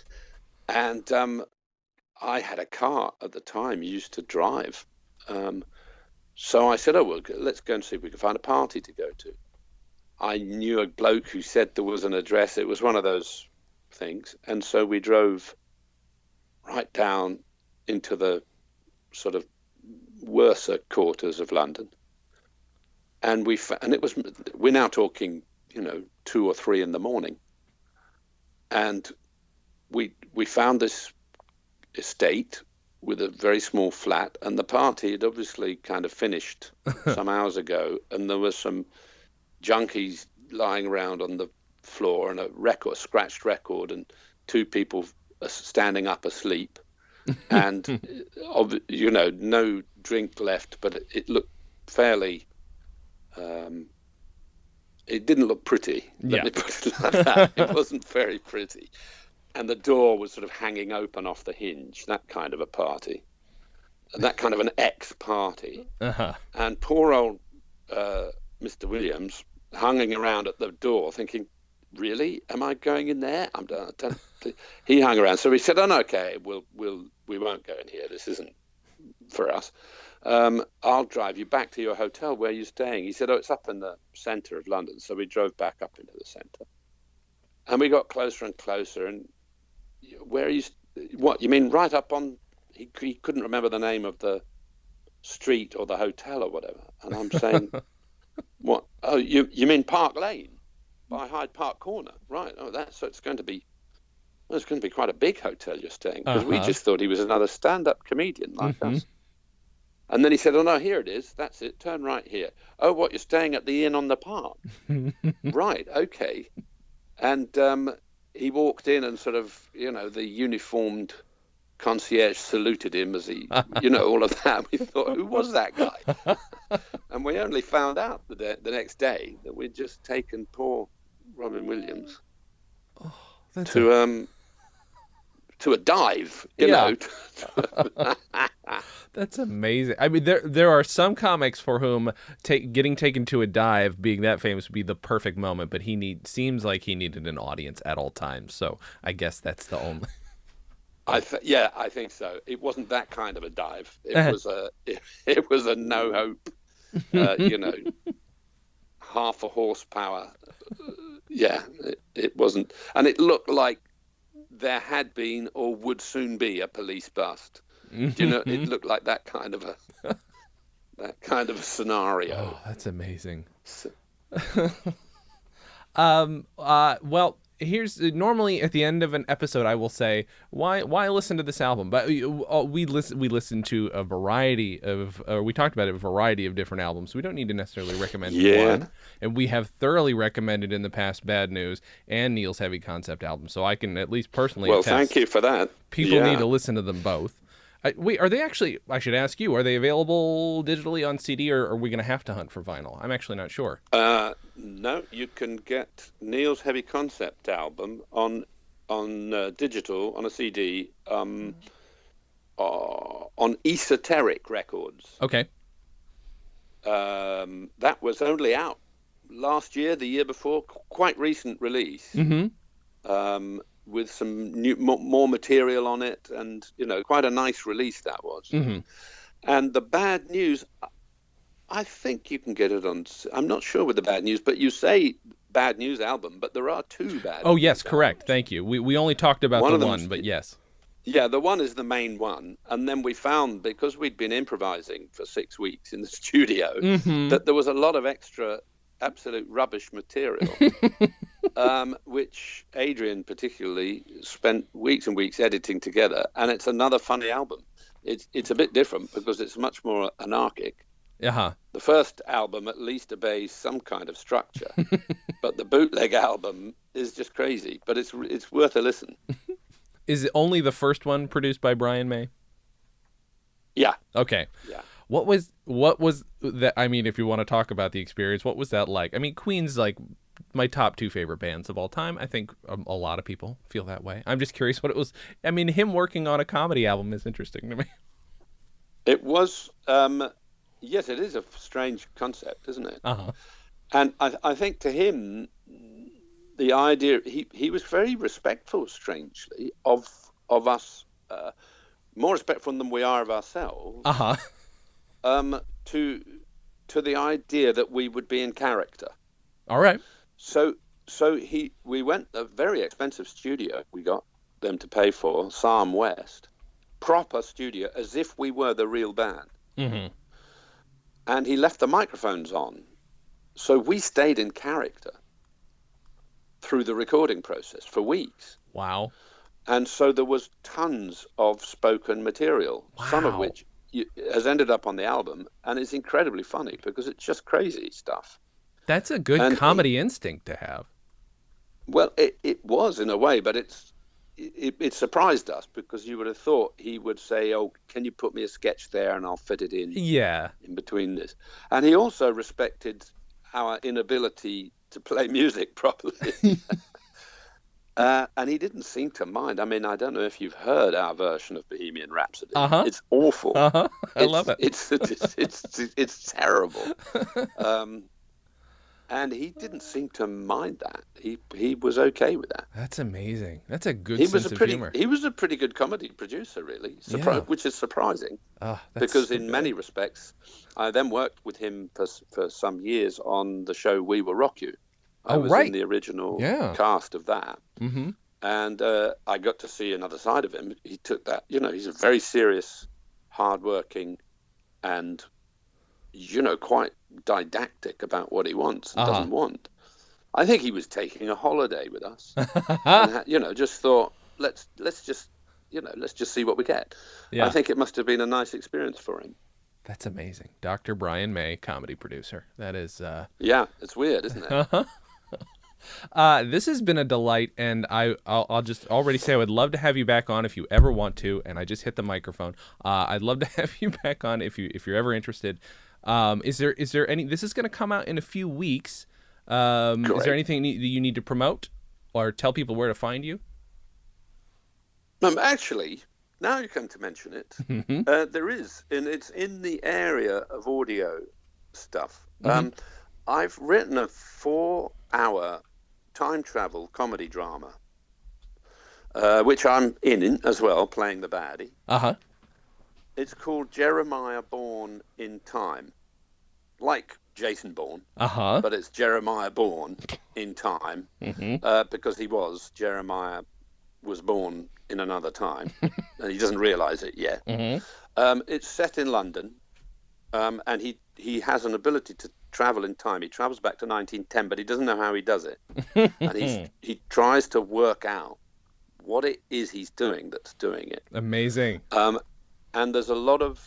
And I had a car at the time, used to drive. So I said, oh, well, let's go and see if we can find a party to go to. I knew a bloke who said there was an address. It was one of those things. And so we drove right down into the sort of worser quarters of London. And we're now talking, you know, 2 or 3 in the morning. And we found this estate with a very small flat, and the party had obviously kind of finished some hours ago, and there was some junkies lying around on the floor and a scratched record, and 2 people standing up asleep, and you know, no drink left, but it looked fairly it didn't look pretty, let me put it like that. It wasn't very pretty. And the door was sort of hanging open off the hinge, that kind of a party. And that kind of an ex-party. Uh-huh. And poor old Mr. Williams hanging around at the door thinking, really? Am I going in there? He hung around. So he said, oh, no, okay, we won't go in here. This isn't for us. I'll drive you back to your hotel. Where are you staying? He said, oh, it's up in the centre of London. So we drove back up into the centre. And we got closer and closer, and where are you? What, you mean right up on? He couldn't remember the name of the street or the hotel or whatever. And I'm saying, what? Oh, you mean Park Lane, by Hyde Park Corner, right? Oh, so it's going to be quite a big hotel you're staying, because we just thought he was another stand-up comedian like us. And then he said, oh no, here it is. That's it. Turn right here. Oh, what? You're staying at the Inn on the Park? Right. Okay. And he walked in, and sort of, you know, the uniformed concierge saluted him as he, you know, all of that. We thought, who was that guy? And we only found out the next day that we'd just taken poor Robin Williams to a dive, you know. That's amazing. I mean, there are some comics for whom getting taken to a dive, being that famous, would be the perfect moment. But seems like he needed an audience at all times. So I guess that's the only. I think so. It wasn't that kind of a dive. It was a no hope. You know, half a horsepower. Yeah, it wasn't, and it looked like there had been or would soon be a police bust. You know, it looked like that kind of a scenario. Oh, that's amazing. So, Well, here's normally at the end of an episode I will say why listen to this album, but we listen to a variety of we talked about a variety of different albums. We don't need to necessarily recommend one, and we have thoroughly recommended in the past Bad News and Neil's Heavy Concept album, so I can at least personally attest. Thank you for that. People need to listen to them both. Wait, are they actually, I should ask you, are they available digitally on CD, or are we going to have to hunt for vinyl? I'm actually not sure. No, you can get Neil's Heavy Concept album on digital, on a CD, on Esoteric Records. Okay. That was only out last year, the year before, quite recent release. Mm-hmm. With some new, more material on it, and quite a nice release that was. Mm-hmm. And the Bad News, I think you can get it on. I'm not sure with the Bad News, but you say Bad News album, but there are two Bad. Oh yes, News correct. albums. Thank you. We only talked about the one, but yes. Yeah, the one is the main one, and then we found, because we'd been improvising for 6 weeks in the studio, mm-hmm. that there was a lot of extra absolute rubbish material. Which Adrian particularly spent weeks and weeks editing together, and it's another funny album. It's a bit different because it's much more anarchic. Uh-huh. The first album at least obeys some kind of structure, but the bootleg album is just crazy. But it's worth a listen. Is it only the first one produced by Brian May? Yeah. Okay. Yeah. What was that? I mean, if you want to talk about the experience, what was that like? I mean, Queen's like my top 2 favorite bands of all time. I think a lot of people feel that way. I'm just curious what it was. I mean, him working on a comedy album is interesting to me. It was, yes, it is a strange concept, isn't it? Uh-huh. And I think to him, the idea, he was very respectful, strangely, of us, more respectful than we are of ourselves. Uh-huh. To the idea that we would be in character. All right. So we went a very expensive studio. We got them to pay for, Psalm West, proper studio, as if we were the real band. Mm-hmm. And he left the microphones on, so we stayed in character through the recording process for weeks. Wow. And so there was tons of spoken material, some of which has ended up on the album, and is incredibly funny because it's just crazy stuff. That's a good comedy instinct to have. Well, it was in a way, but it surprised us because you would have thought he would say, "Oh, can you put me a sketch there and I'll fit it in?" Yeah. In between this, and he also respected our inability to play music properly. And he didn't seem to mind. I mean, I don't know if you've heard our version of Bohemian Rhapsody. Uh-huh. It's awful. Uh-huh. I love it. It's terrible. And he didn't seem to mind that. He was okay with that. That's amazing. That's a good sense of humor. He was a pretty good comedy producer, really, which is surprising. Because in many respects, I then worked with him for some years on the show We Will Rock You. I was in the original cast of that. Mm-hmm. And I got to see another side of him. He took that, he's a very serious, hardworking, and, quite didactic about what he wants and doesn't want. I think he was taking a holiday with us. And, just thought, let's just see what we get. Yeah. I think it must have been a nice experience for him. That's amazing. Dr. Brian May, comedy producer. That is... Yeah, it's weird, isn't it? This has been a delight, and I'll just already say I would love to have you back on if you ever want to, and I just hit the microphone. I'd love to have you back on if you're ever interested. Is there any... This is going to come out in a few weeks. Is there anything that you need to promote or tell people where to find you? Actually... Now you come to mention it, there is, and it's in the area of audio stuff. Mm-hmm. I've written a 4-hour time travel comedy drama, which I'm in as well, playing the baddie. Uh-huh. It's called Jeremiah Born in Time, like Jason Bourne, but it's Jeremiah Born in Time, because Jeremiah was born in another time, and he doesn't realize it yet. Mm-hmm. It's set in London, and he has an ability to travel in time. He travels back to 1910, but he doesn't know how he does it. And he tries to work out what it is he's doing that's doing it. Amazing. And there's a lot of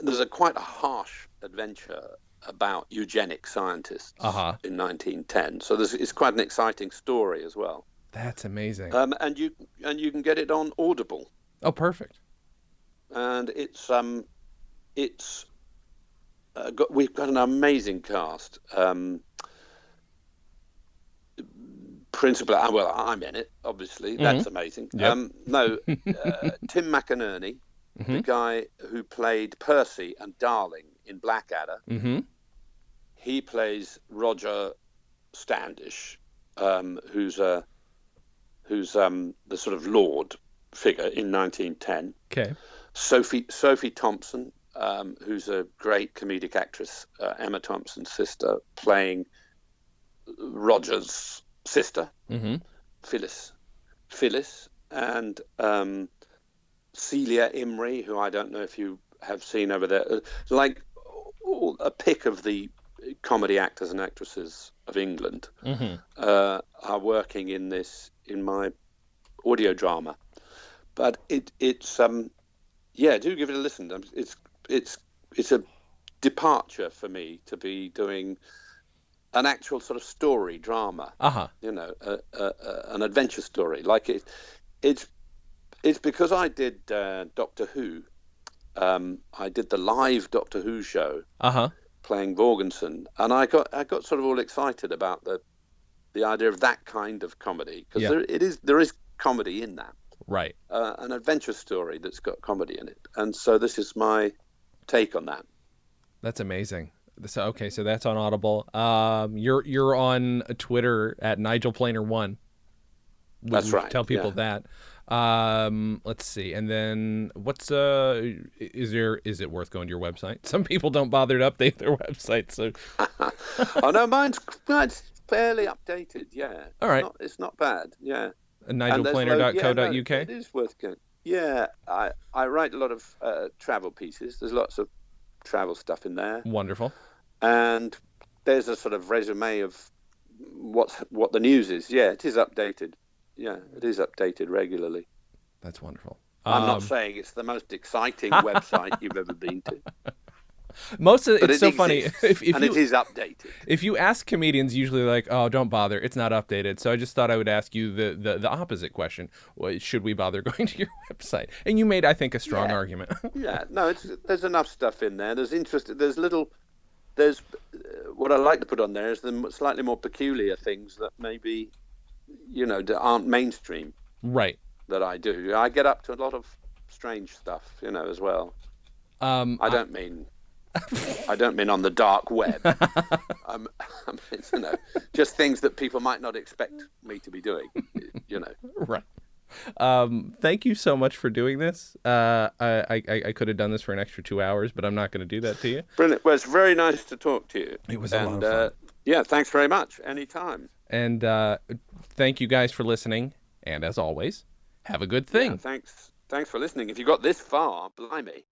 there's a quite harsh adventure about eugenic scientists in 1910. So it's quite an exciting story as well. That's amazing. And you can get it on Audible. Oh, perfect. And we've got an amazing cast. Principally, well, I'm in it, obviously. That's amazing. Yep. Tim McInerney, the guy who played Percy and Darling in Blackadder, he plays Roger Standish, who's the sort of lord figure in 1910. Okay. Sophie Thompson, who's a great comedic actress, Emma Thompson's sister, playing Roger's sister, Phyllis, and Celia Imrie, who I don't know if you have seen over there, like a pick of the comedy actors and actresses of England are working in my audio drama. But it's do give it a listen. It's a departure for me to be doing an actual sort of story drama, an adventure story. Like it's because I did Doctor Who. I did the live Doctor Who show, playing Vorgensen, and I got sort of all excited about the idea of that kind of comedy, because there is comedy in that, right? An adventure story that's got comedy in it, and so this is my take on that. That's amazing. So okay, so that's on Audible. You're on Twitter at Nigel Planer 1. That's right. Tell people that. Let's see. And then what's is it worth going to your website? Some people don't bother to update their website, so oh no, mine's fairly updated, yeah. All right. It's not bad, yeah. NigelPlaner.co.uk? It is worth going. Yeah, I write a lot of travel pieces. There's lots of travel stuff in there. Wonderful. And there's a sort of resume of what the news is. Yeah, it is updated. Yeah, it is updated regularly. That's wonderful. I'm not saying it's the most exciting website you've ever been to. Most of it's so exists, funny. It is updated. If you ask comedians, usually like, "Oh, don't bother, it's not updated." So I just thought I would ask you the opposite question: should we bother going to your website? And you made, I think, a strong argument. Yeah, no, there's enough stuff in there. There's what I like to put on there is the slightly more peculiar things that maybe that aren't mainstream. Right. That I do. I get up to a lot of strange stuff, as well. I don't mean on the dark web. Just things that people might not expect me to be doing. Right. Thank you so much for doing this. I could have done this for an extra 2 hours, but I'm not going to do that to you. Brilliant. Well, it's very nice to talk to you. It was a lot of fun. Yeah, thanks very much. Anytime. And thank you guys for listening. And as always, have a good thing. Yeah, thanks for listening. If you got this far, blimey.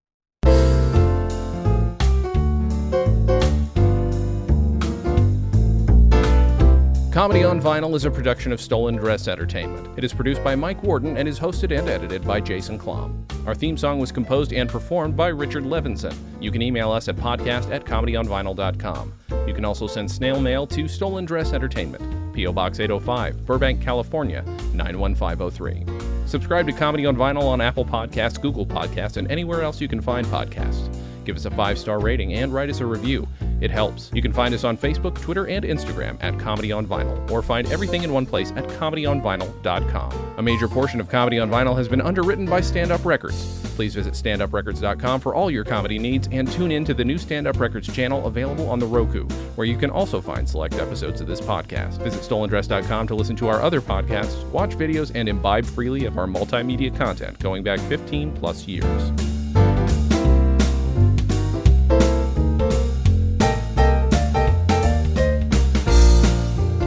Comedy on Vinyl is a production of StolenDress Entertainment. It is produced by Mike Worden and is hosted and edited by Jason Klom. Our theme song was composed and performed by Richard Levinson. You can email us at podcast@comedyonvinyl.com. You can also send snail mail to StolenDress Entertainment, P.O. Box 805, Burbank, California, 91503. Subscribe to Comedy on Vinyl on Apple Podcasts, Google Podcasts, and anywhere else you can find podcasts. Give us a 5-star rating and write us a review. It helps. You can find us on Facebook, Twitter, and Instagram at Comedy on Vinyl, or find everything in one place at comedyonvinyl.com. A major portion of Comedy on Vinyl has been underwritten by Stand Up Records. Please visit standuprecords.com for all your comedy needs, and tune in to the new Stand Up Records channel available on the Roku, where you can also find select episodes of this podcast. Visit StolenDress.com to listen to our other podcasts, watch videos, and imbibe freely of our multimedia content going back 15 plus years.